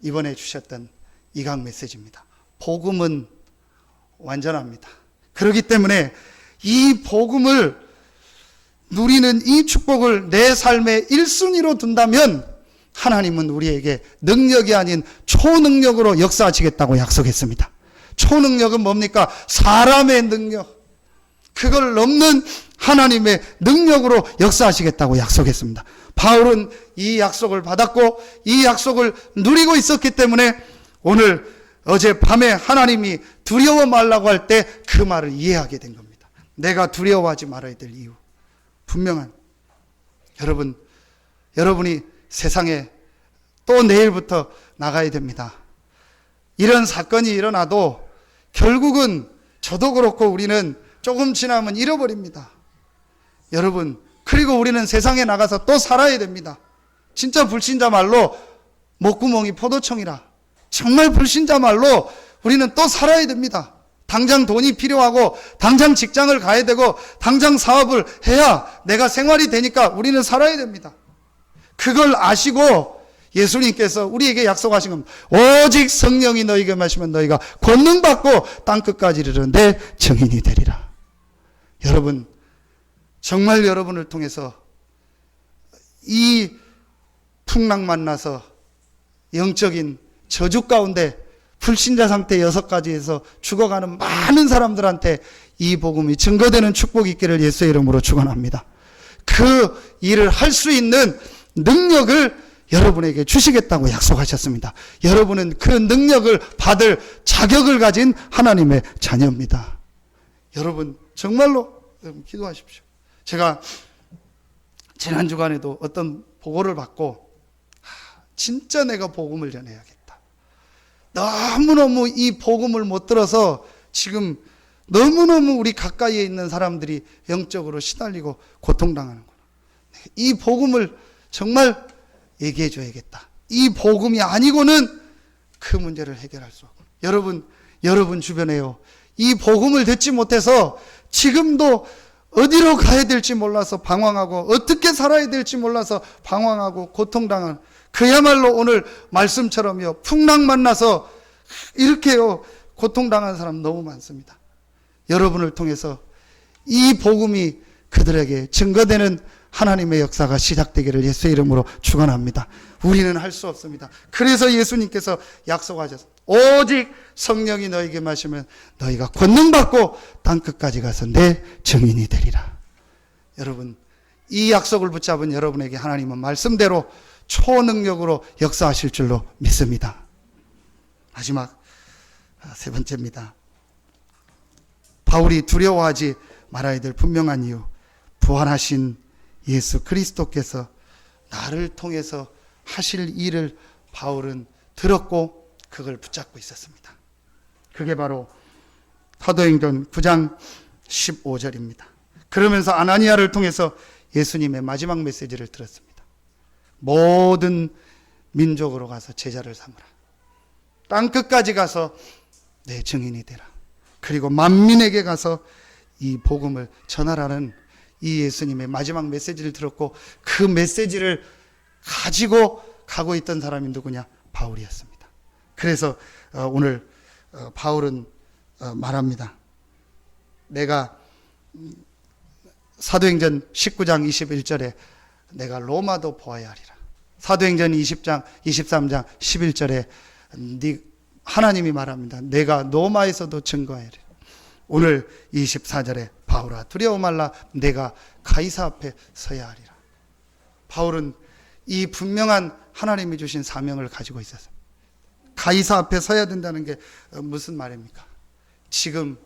이번에 주셨던 이강 메시지입니다. 복음은 완전합니다. 그렇기 때문에 이 복음을 누리는 이 축복을 내 삶의 1순위로 둔다면 하나님은 우리에게 능력이 아닌 초능력으로 역사하시겠다고 약속했습니다. 초능력은 뭡니까? 사람의 능력, 그걸 넘는 하나님의 능력으로 역사하시겠다고 약속했습니다. 바울은 이 약속을 받았고 이 약속을 누리고 있었기 때문에 오늘 어젯밤에 하나님이 두려워 말라고 할 때 그 말을 이해하게 된 겁니다. 내가 두려워하지 말아야 될 이유, 분명한. 여러분이 세상에 또 내일부터 나가야 됩니다. 이런 사건이 일어나도 결국은 저도 그렇고 우리는 조금 지나면 잃어버립니다. 여러분, 그리고 우리는 세상에 나가서 또 살아야 됩니다. 진짜 불신자 말로 목구멍이 포도청이라. 정말 불신자 말로 우리는 또 살아야 됩니다. 당장 돈이 필요하고 당장 직장을 가야 되고 당장 사업을 해야 내가 생활이 되니까 우리는 살아야 됩니다. 그걸 아시고 예수님께서 우리에게 약속하신 겁니다. 오직 성령이 너희에게 마시면 너희가 권능받고 땅끝까지 이르는데 증인이 되리라. 여러분, 정말 여러분을 통해서 이 풍랑 만나서 영적인 저주 가운데 불신자 상태 6가지에서 죽어가는 많은 사람들한테 이 복음이 증거되는 축복이 있기를 예수의 이름으로 축원합니다. 그 일을 할 수 있는 능력을 여러분에게 주시겠다고 약속하셨습니다. 여러분은 그 능력을 받을 자격을 가진 하나님의 자녀입니다. 여러분 정말로 기도하십시오. 제가 지난 주간에도 어떤 보고를 받고 진짜 내가 복음을 전해야겠다. 너무너무 이 복음을 못 들어서 지금 너무너무 우리 가까이에 있는 사람들이 영적으로 시달리고 고통당하는구나. 이 복음을 정말 얘기해 줘야겠다. 이 복음이 아니고는 그 문제를 해결할 수 없고. 여러분 주변에요, 이 복음을 듣지 못해서 지금도 어디로 가야 될지 몰라서 방황하고 어떻게 살아야 될지 몰라서 방황하고 고통당하는, 그야말로 오늘 말씀처럼요, 풍랑 만나서 이렇게요 고통당하는 사람 너무 많습니다. 여러분을 통해서 이 복음이 그들에게 증거되는 하나님의 역사가 시작되기를 예수의 이름으로 축원합니다. 우리는 할 수 없습니다. 그래서 예수님께서 약속하셨습니다. 오직 성령이 너에게 마시면 너희가 권능받고 땅끝까지 가서 내 증인이 되리라. 여러분, 이 약속을 붙잡은 여러분에게 하나님은 말씀대로 초능력으로 역사하실 줄로 믿습니다. 마지막 세 번째입니다. 바울이 두려워하지 말아야 될 분명한 이유, 부활하신 예수 그리스도께서 나를 통해서 하실 일을 바울은 들었고 그걸 붙잡고 있었습니다. 그게 바로 사도행전 9장 15절입니다. 그러면서 아나니아를 통해서 예수님의 마지막 메시지를 들었습니다. 모든 민족으로 가서 제자를 삼으라. 땅끝까지 가서 내 증인이 되라. 그리고 만민에게 가서 이 복음을 전하라는 이 예수님의 마지막 메시지를 들었고 그 메시지를 가지고 가고 있던 사람이 누구냐? 바울이었습니다. 그래서 오늘 바울은 말합니다. 내가 사도행전 19장 21절에 내가 로마도 보아야 하리라. 사도행전 20장 23장 11절에 하나님이 말합니다. 내가 로마에서도 증거하리라. 오늘 24절에 바울아 두려워 말라, 내가 가이사 앞에 서야 하리라. 바울은 이 분명한 하나님이 주신 사명을 가지고 있었어요. 가이사 앞에 서야 된다는 게 무슨 말입니까? 지금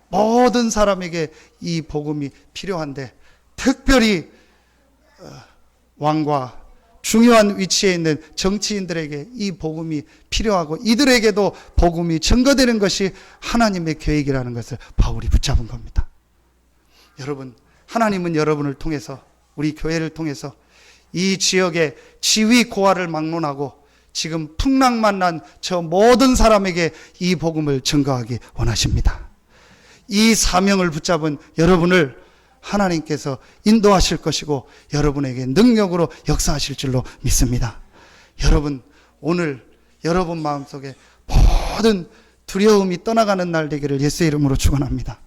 모든 사람에게 이 복음이 필요한데 특별히 왕과 중요한 위치에 있는 정치인들에게 이 복음이 필요하고 이들에게도 복음이 증거되는 것이 하나님의 계획이라는 것을 바울이 붙잡은 겁니다. 여러분, 하나님은 여러분을 통해서, 우리 교회를 통해서 이 지역의 지위 고하를 막론하고 지금 풍랑 만난 저 모든 사람에게 이 복음을 증거하기 원하십니다. 이 사명을 붙잡은 여러분을 하나님께서 인도하실 것이고 여러분에게 능력으로 역사하실 줄로 믿습니다. 여러분, 오늘 여러분 마음속에 모든 두려움이 떠나가는 날 되기를 예수의 이름으로 축원합니다.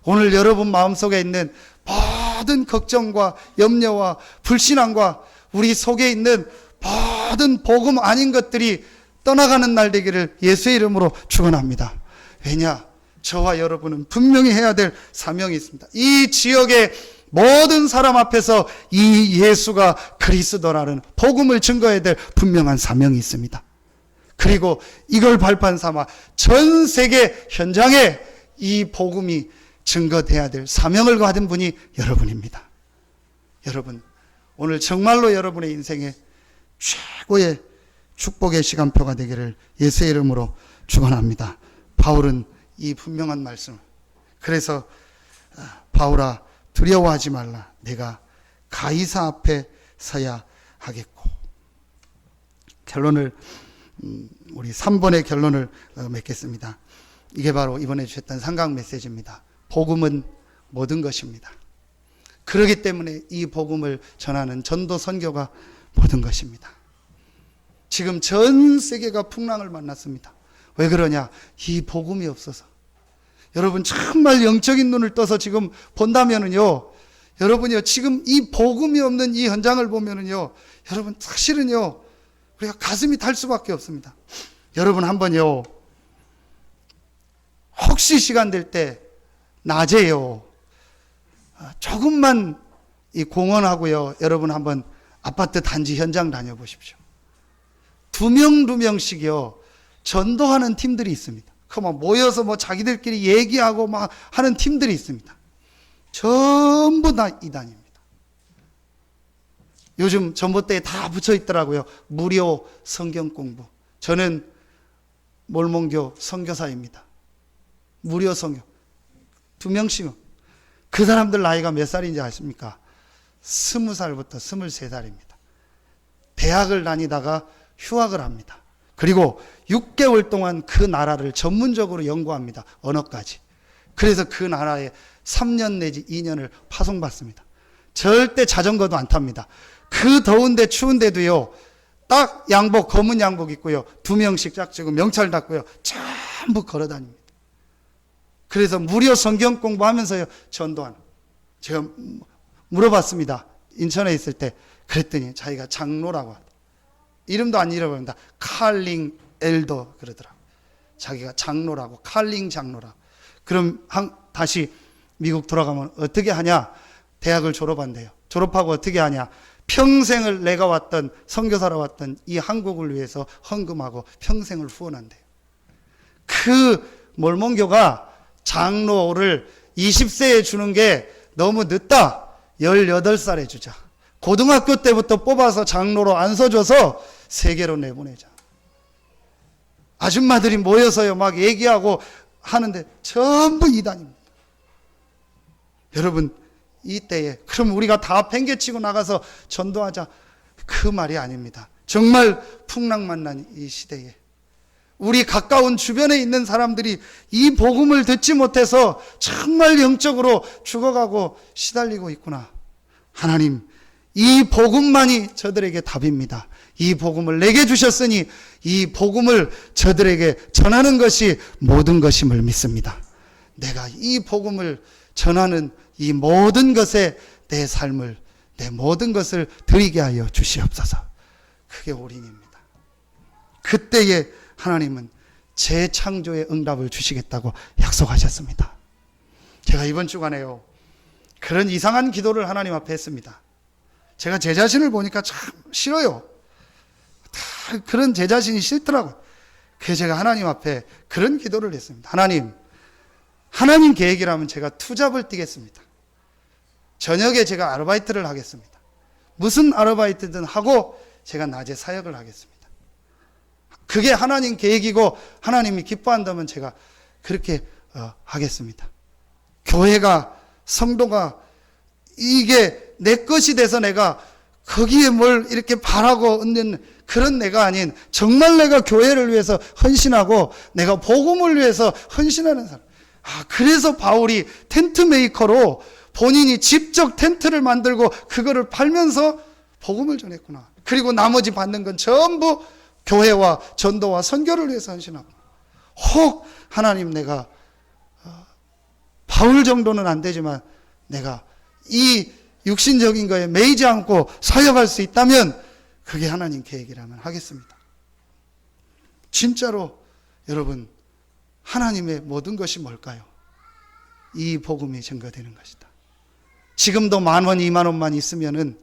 오늘 여러분 마음속에 있는 모든 걱정과 염려와 불신앙과 우리 속에 있는 모든 복음 아닌 것들이 떠나가는 날 되기를 예수의 이름으로 축원합니다. 왜냐? 저와 여러분은 분명히 해야 될 사명이 있습니다. 이 지역의 모든 사람 앞에서 이 예수가 그리스도라는 복음을 증거해야 될 분명한 사명이 있습니다. 그리고 이걸 발판 삼아 전 세계 현장에 이 복음이 증거돼야 될 사명을 가진 분이 여러분입니다. 여러분, 오늘 정말로 여러분의 인생에 최고의 축복의 시간표가 되기를 예수의 이름으로 축원합니다. 바울은 이 분명한 말씀, 그래서 바울아 두려워하지 말라, 내가 가이사 앞에 서야 하겠고. 결론을 우리 3번의 결론을 맺겠습니다. 이게 바로 이번에 주셨던 삼각 메시지입니다. 복음은 모든 것입니다. 그렇기 때문에 이 복음을 전하는 전도 선교가 모든 것입니다. 지금 전 세계가 풍랑을 만났습니다. 왜 그러냐? 이 복음이 없어서. 여러분 정말 영적인 눈을 떠서 지금 본다면은요, 여러분이요 지금 이 복음이 없는 이 현장을 보면은요, 여러분 사실은요 우리가 가슴이 탈 수밖에 없습니다. 여러분 한번요, 혹시 시간 될 때 낮에요 조금만 이 공원하고요, 여러분 한번 아파트 단지 현장 다녀보십시오. 두 명씩이요 전도하는 팀들이 있습니다. 그 막 모여서 뭐 자기들끼리 얘기하고 막 하는 팀들이 있습니다. 전부 다 이단입니다. 요즘 전봇대에 다 붙여 있더라고요. 무료 성경 공부. 저는 몰몬교 선교사입니다. 무료 성경. 2명씩. 그 사람들 나이가 몇 살인지 아십니까? 20살부터 23살입니다. 대학을 다니다가 휴학을 합니다. 그리고 6개월 동안 그 나라를 전문적으로 연구합니다. 언어까지. 그래서 그 나라에 3년 내지 2년을 파송받습니다. 절대 자전거도 안 탑니다. 그 더운데 추운데도요, 딱 양복, 검은 양복 입고요, 2명씩 짝지고 명찰 닦고요, 전부 걸어 다닙니다. 그래서 무료 성경 공부하면서요, 전도하는. 제가 물어봤습니다. 인천에 있을 때. 그랬더니 자기가 장로라고 하더라고요. 이름도 안 잃어버립니다. 칼링 엘더 그러더라고요. 자기가 장로라고, 칼링 장로라고. 그럼 다시 미국 돌아가면 어떻게 하냐? 대학을 졸업한대요. 졸업하고 어떻게 하냐? 평생을 내가 왔던, 선교사로 왔던 이 한국을 위해서 헌금하고 평생을 후원한대요. 그 몰몬교가 장로를 20세에 주는 게 너무 늦다. 18살에 주자. 고등학교 때부터 뽑아서 장로로 안 써줘서 세계로 내보내자. 아줌마들이 모여서요 막 얘기하고 하는데 전부 이단입니다. 여러분, 이때에 그럼 우리가 다 팽개치고 나가서 전도하자, 그 말이 아닙니다. 정말 풍랑 만난 이 시대에 우리 가까운 주변에 있는 사람들이 이 복음을 듣지 못해서 정말 영적으로 죽어가고 시달리고 있구나. 하나님, 이 복음만이 저들에게 답입니다. 이 복음을 내게 주셨으니 이 복음을 저들에게 전하는 것이 모든 것임을 믿습니다. 내가 이 복음을 전하는 이 모든 것에 내 삶을, 내 모든 것을 드리게 하여 주시옵소서. 그게 올인입니다. 그때에 하나님은 재창조의 응답을 주시겠다고 약속하셨습니다. 제가 이번 주간에요, 그런 이상한 기도를 하나님 앞에 했습니다. 제가 제 자신을 보니까 참 싫어요. 다 그런 제 자신이 싫더라고요. 그래서 제가 하나님 앞에 그런 기도를 했습니다. 하나님 계획이라면 제가 투잡을 뛰겠습니다. 저녁에 제가 아르바이트를 하겠습니다. 무슨 아르바이트든 하고 제가 낮에 사역을 하겠습니다. 그게 하나님 계획이고 하나님이 기뻐한다면 제가 그렇게 하겠습니다. 교회가, 성도가 이게 내 것이 돼서 내가 거기에 뭘 이렇게 바라고 얻는 그런 내가 아닌, 정말 내가 교회를 위해서 헌신하고 내가 복음을 위해서 헌신하는 사람. 그래서 바울이 텐트 메이커로 본인이 직접 텐트를 만들고 그거를 팔면서 복음을 전했구나. 그리고 나머지 받는 건 전부 교회와 전도와 선교를 위해서 헌신하고. 혹 하나님, 내가 바울 정도는 안 되지만 내가 이 육신적인 거에 매이지 않고 사역할 수 있다면 그게 하나님 계획이라면 하겠습니다. 진짜로 여러분, 하나님의 모든 것이 뭘까요? 이 복음이 증거되는 것이다. 지금도 10,000원, 20,000원만 있으면은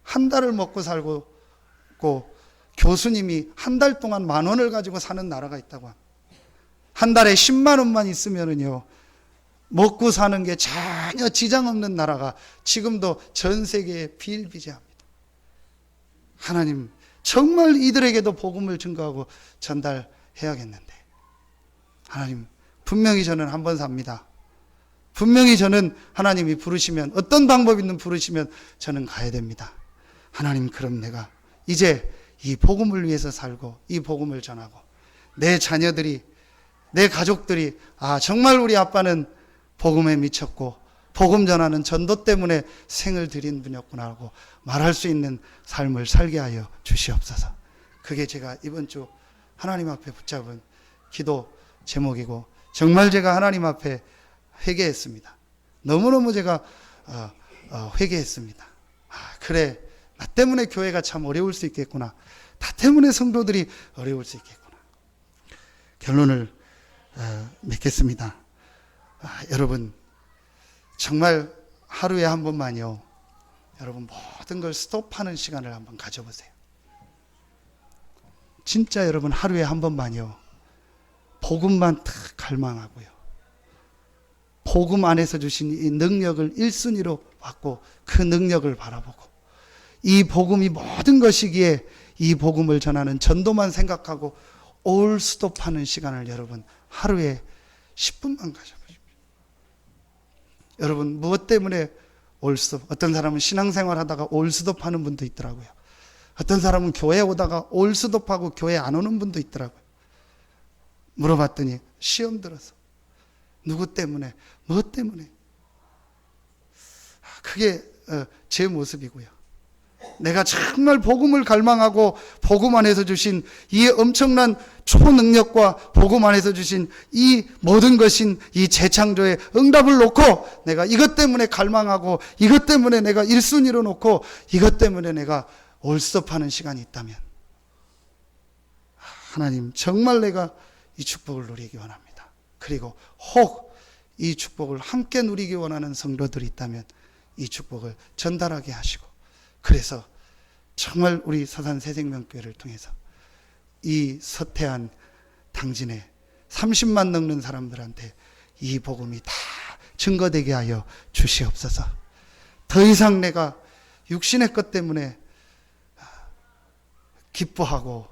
한 달을 먹고 살고 교수님이 한 달 동안 10,000원을 가지고 사는 나라가 있다고 합니다. 한 달에 10만 원만 있으면은요, 먹고 사는 게 전혀 지장 없는 나라가 지금도 전 세계에 비일비재합니다. 하나님, 정말 이들에게도 복음을 증거하고 전달해야겠는데, 하나님, 분명히 저는 한 번 삽니다. 분명히 저는 하나님이 부르시면, 어떤 방법 있는 부르시면 저는 가야 됩니다. 하나님, 그럼 내가 이제 이 복음을 위해서 살고 이 복음을 전하고 내 자녀들이, 내 가족들이, 아, 정말 우리 아빠는 복음에 미쳤고 복음 전하는 전도 때문에 생을 들인 분이었구나 하고 말할 수 있는 삶을 살게 하여 주시옵소서. 그게 제가 이번 주 하나님 앞에 붙잡은 기도 제목이고, 정말 제가 하나님 앞에 회개했습니다. 너무너무 제가 회개했습니다. 아, 그래, 나 때문에 교회가 참 어려울 수 있겠구나. 나 때문에 성도들이 어려울 수 있겠구나. 결론을 맺겠습니다. 여러분, 정말 하루에 한 번만요, 여러분 모든 걸 스톱하는 시간을 한번 가져보세요. 진짜 여러분 하루에 한 번만요, 복음만 탁 갈망하고요, 복음 안에서 주신 이 능력을 1순위로 받고 그 능력을 바라보고, 이 복음이 모든 것이기에 이 복음을 전하는 전도만 생각하고 올 스톱하는 시간을 여러분 하루에 10분만 가져보십시오. 여러분, 무엇 때문에 올 스톱? 어떤 사람은 신앙생활 하다가 올 스톱하는 분도 있더라고요. 어떤 사람은 교회 오다가 올 스톱하고 교회 안 오는 분도 있더라고요. 물어봤더니 시험 들어서. 누구 때문에? 무엇 때문에? 그게 제 모습이고요. 내가 정말 복음을 갈망하고 복음 안에서 주신 이 엄청난 초능력과 복음 안에서 주신 이 모든 것인 이 재창조의 응답을 놓고 내가 이것 때문에 갈망하고 이것 때문에 내가 1순위로 놓고 이것 때문에 내가 올스톱하는 시간이 있다면, 하나님, 정말 내가 이 축복을 누리기 원합니다. 그리고 혹 이 축복을 함께 누리기 원하는 성도들이 있다면 이 축복을 전달하게 하시고, 그래서 정말 우리 서산 새생명교회를 통해서 이 서태한 당진에 30만 넘는 사람들한테 이 복음이 다 증거되게 하여 주시옵소서. 더 이상 내가 육신의 것 때문에 기뻐하고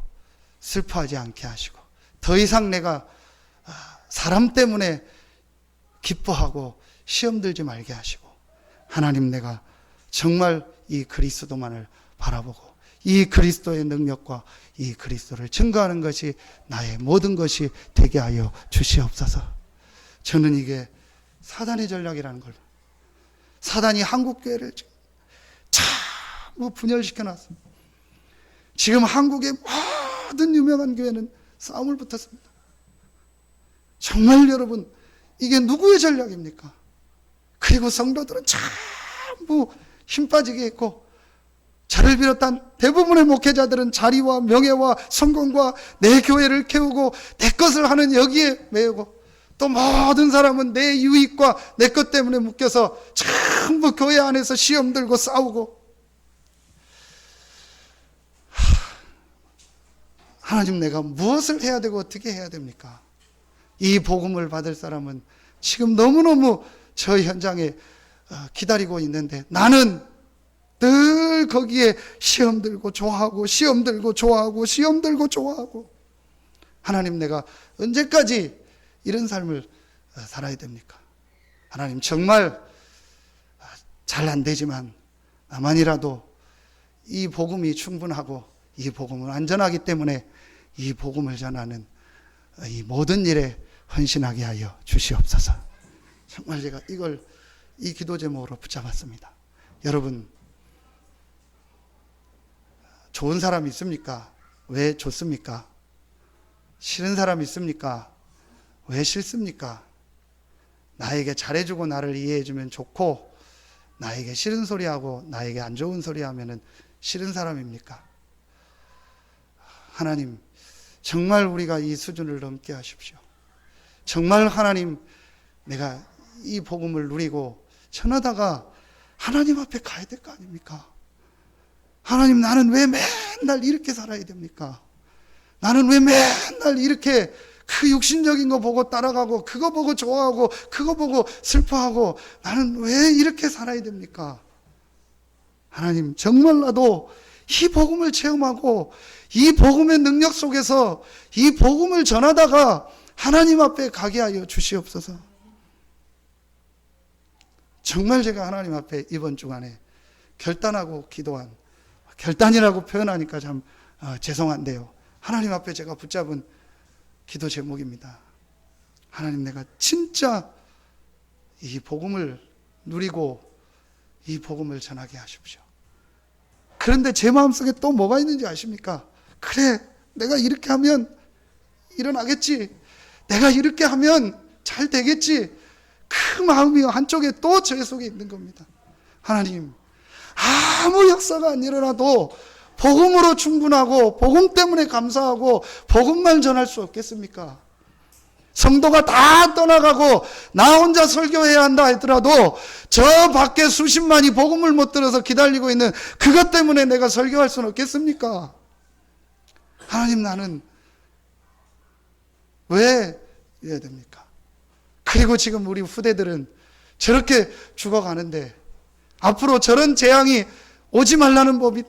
슬퍼하지 않게 하시고, 더 이상 내가 사람 때문에 기뻐하고 시험 들지 말게 하시고, 하나님, 내가 정말 이 그리스도만을 바라보고 이 그리스도의 능력과 이 그리스도를 증거하는 것이 나의 모든 것이 되게 하여 주시옵소서. 저는 이게 사단의 전략이라는 걸, 사단이 한국교회를 참 분열시켜 놨습니다. 지금 한국의 모든 유명한 교회는 싸움을 붙었습니다. 정말 여러분, 이게 누구의 전략입니까? 그리고 성도들은 전부 힘 빠지게 했고, 저를 비롯한 대부분의 목회자들은 자리와 명예와 성공과 내 교회를 키우고 내 것을 하는 여기에 매우고, 또 모든 사람은 내 유익과 내 것 때문에 묶여서 전부 교회 안에서 시험 들고 싸우고, 하나님, 내가 무엇을 해야 되고 어떻게 해야 됩니까? 이 복음을 받을 사람은 지금 너무너무 저 현장에 기다리고 있는데, 나는 늘 거기에 시험 들고 좋아하고 시험 들고 좋아하고 시험 들고 좋아하고, 하나님, 내가 언제까지 이런 삶을 살아야 됩니까? 하나님, 정말 잘 안 되지만 나만이라도 이 복음이 충분하고 이 복음은 안전하기 때문에 이 복음을 전하는 이 모든 일에 헌신하게 하여 주시옵소서. 정말 제가 이걸 이 기도 제목으로 붙잡았습니다. 여러분, 좋은 사람 있습니까? 왜 좋습니까? 싫은 사람 있습니까? 왜 싫습니까? 나에게 잘해주고 나를 이해해주면 좋고, 나에게 싫은 소리하고 나에게 안 좋은 소리 하면은 싫은 사람입니까? 하나님, 정말 우리가 이 수준을 넘게 하십시오. 정말 하나님, 내가 이 복음을 누리고 전하다가 하나님 앞에 가야 될 거 아닙니까? 하나님, 나는 왜 맨날 이렇게 살아야 됩니까? 나는 왜 맨날 이렇게 그 육신적인 거 보고 따라가고, 그거 보고 좋아하고, 그거 보고 슬퍼하고, 나는 왜 이렇게 살아야 됩니까? 하나님, 정말 나도 이 복음을 체험하고 이 복음의 능력 속에서 이 복음을 전하다가 하나님 앞에 가게 하여 주시옵소서. 정말 제가 하나님 앞에 이번 주간에 결단하고 기도한, 결단이라고 표현하니까 참 죄송한데요, 하나님 앞에 제가 붙잡은 기도 제목입니다. 하나님, 내가 진짜 이 복음을 누리고 이 복음을 전하게 하십시오. 그런데 제 마음속에 또 뭐가 있는지 아십니까? 그래, 내가 이렇게 하면 일어나겠지, 내가 이렇게 하면 잘 되겠지, 그 마음이 한쪽에 또 제 속에 있는 겁니다. 하나님, 아무 역사가 안 일어나도 복음으로 충분하고 복음 때문에 감사하고 복음만 전할 수 없겠습니까? 성도가 다 떠나가고 나 혼자 설교해야 한다 하더라도 저 밖에 수십만이 복음을 못 들어서 기다리고 있는 그것 때문에 내가 설교할 수는 없겠습니까? 하나님, 나는 왜 이래야 됩니까? 그리고 지금 우리 후대들은 저렇게 죽어가는데 앞으로 저런 재앙이 오지 말라는 법이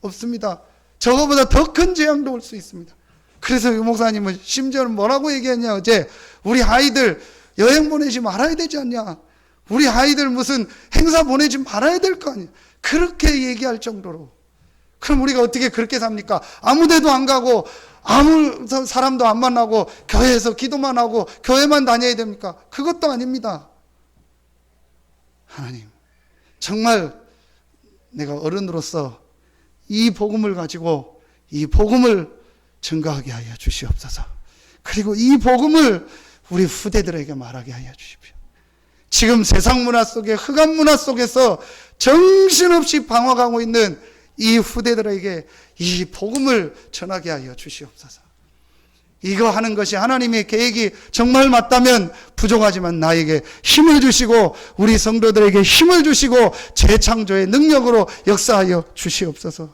없습니다. 저거보다 더 큰 재앙도 올 수 있습니다. 그래서 유 목사님은 심지어는 뭐라고 얘기했냐, 어제 우리 아이들 여행 보내지 말아야 되지 않냐, 우리 아이들 무슨 행사 보내지 말아야 될 거 아니야, 그렇게 얘기할 정도로. 그럼 우리가 어떻게 그렇게 삽니까? 아무 데도 안 가고 아무 사람도 안 만나고 교회에서 기도만 하고 교회만 다녀야 됩니까? 그것도 아닙니다. 하나님, 정말 내가 어른으로서 이 복음을 가지고 이 복음을 증거하게 하여 주시옵소서. 그리고 이 복음을 우리 후대들에게 말하게 하여 주십시오. 지금 세상 문화 속에, 흑암 문화 속에서 정신없이 방황하고 있는 이 후대들에게 이 복음을 전하게 하여 주시옵소서. 이거 하는 것이 하나님의 계획이 정말 맞다면 부족하지만 나에게 힘을 주시고 우리 성도들에게 힘을 주시고 재창조의 능력으로 역사하여 주시옵소서.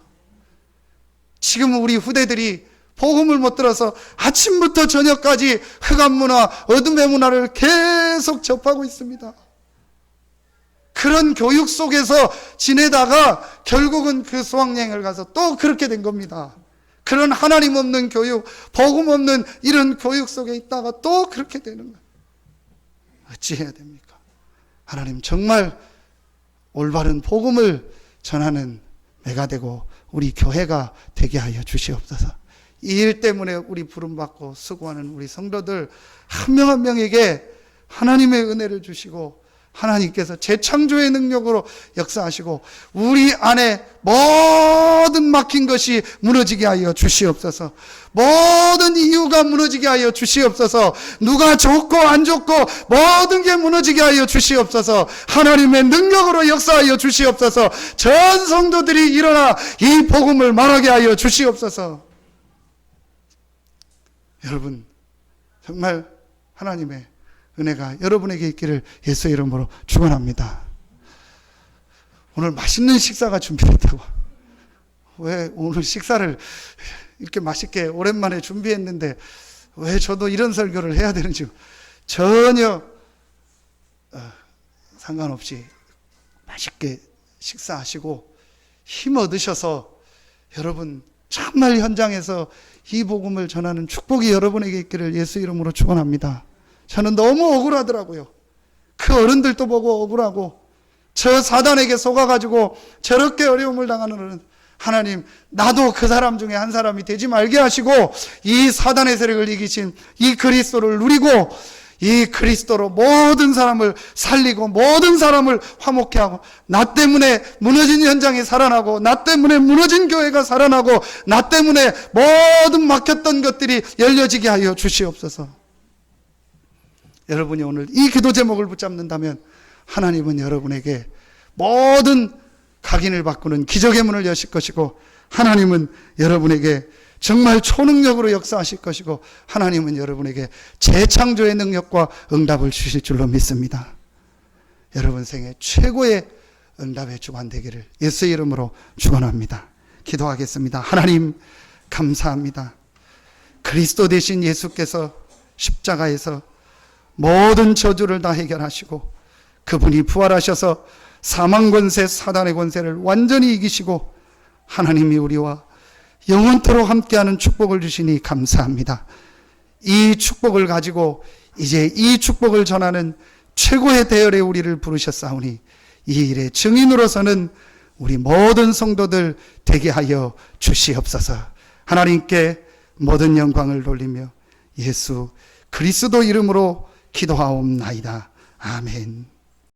지금 우리 후대들이 복음을 못 들어서 아침부터 저녁까지 흑암 문화, 어둠의 문화를 계속 접하고 있습니다. 그런 교육 속에서 지내다가 결국은 그 수학여행을 가서 또 그렇게 된 겁니다. 그런 하나님 없는 교육, 복음 없는 이런 교육 속에 있다가 또 그렇게 되는 거예요. 어찌해야 됩니까? 하나님, 정말 올바른 복음을 전하는 내가 되고 우리 교회가 되게 하여 주시옵소서. 이 일 때문에 우리 부름받고 수고하는 우리 성도들 한 명 한 명에게 하나님의 은혜를 주시고 하나님께서 재창조의 능력으로 역사하시고 우리 안에 모든 막힌 것이 무너지게 하여 주시옵소서. 모든 이유가 무너지게 하여 주시옵소서. 누가 좋고 안 좋고 모든 게 무너지게 하여 주시옵소서. 하나님의 능력으로 역사하여 주시옵소서. 전 성도들이 일어나 이 복음을 말하게 하여 주시옵소서. 여러분, 정말 하나님의 은혜가 여러분에게 있기를 예수의 이름으로 축원합니다. 오늘 맛있는 식사가 준비됐다고. 왜 오늘 식사를 이렇게 맛있게 오랜만에 준비했는데 왜 저도 이런 설교를 해야 되는지 전혀 상관없이 맛있게 식사하시고 힘 얻으셔서 여러분 정말 현장에서 이 복음을 전하는 축복이 여러분에게 있기를 예수 이름으로 축원합니다. 저는 너무 억울하더라고요. 그 어른들도 보고 억울하고 저 사단에게 속아가지고 저렇게 어려움을 당하는 어른, 하나님, 나도 그 사람 중에 한 사람이 되지 말게 하시고 이 사단의 세력을 이기신 이 그리스도를 누리고 이 그리스도로 모든 사람을 살리고 모든 사람을 화목케 하고 나 때문에 무너진 현장이 살아나고 나 때문에 무너진 교회가 살아나고 나 때문에 모든 막혔던 것들이 열려지게 하여 주시옵소서. 여러분이 오늘 이 기도 제목을 붙잡는다면 하나님은 여러분에게 모든 각인을 바꾸는 기적의 문을 여실 것이고 하나님은 여러분에게 정말 초능력으로 역사하실 것이고 하나님은 여러분에게 재창조의 능력과 응답을 주실 줄로 믿습니다. 여러분 생애 최고의 응답의 주간 되기를 예수의 이름으로 축원합니다. 기도하겠습니다. 하나님 감사합니다. 그리스도 되신 예수께서 십자가에서 모든 저주를 다 해결하시고 그분이 부활하셔서 사망 권세, 사단의 권세를 완전히 이기시고 하나님이 우리와 영원토록 함께하는 축복을 주시니 감사합니다. 이 축복을 가지고 이제 이 축복을 전하는 최고의 대열에 우리를 부르셨사오니 이 일의 증인으로서는 우리 모든 성도들 되게 하여 주시옵소서. 하나님께 모든 영광을 돌리며 예수 그리스도 이름으로 기도하옵나이다. 아멘.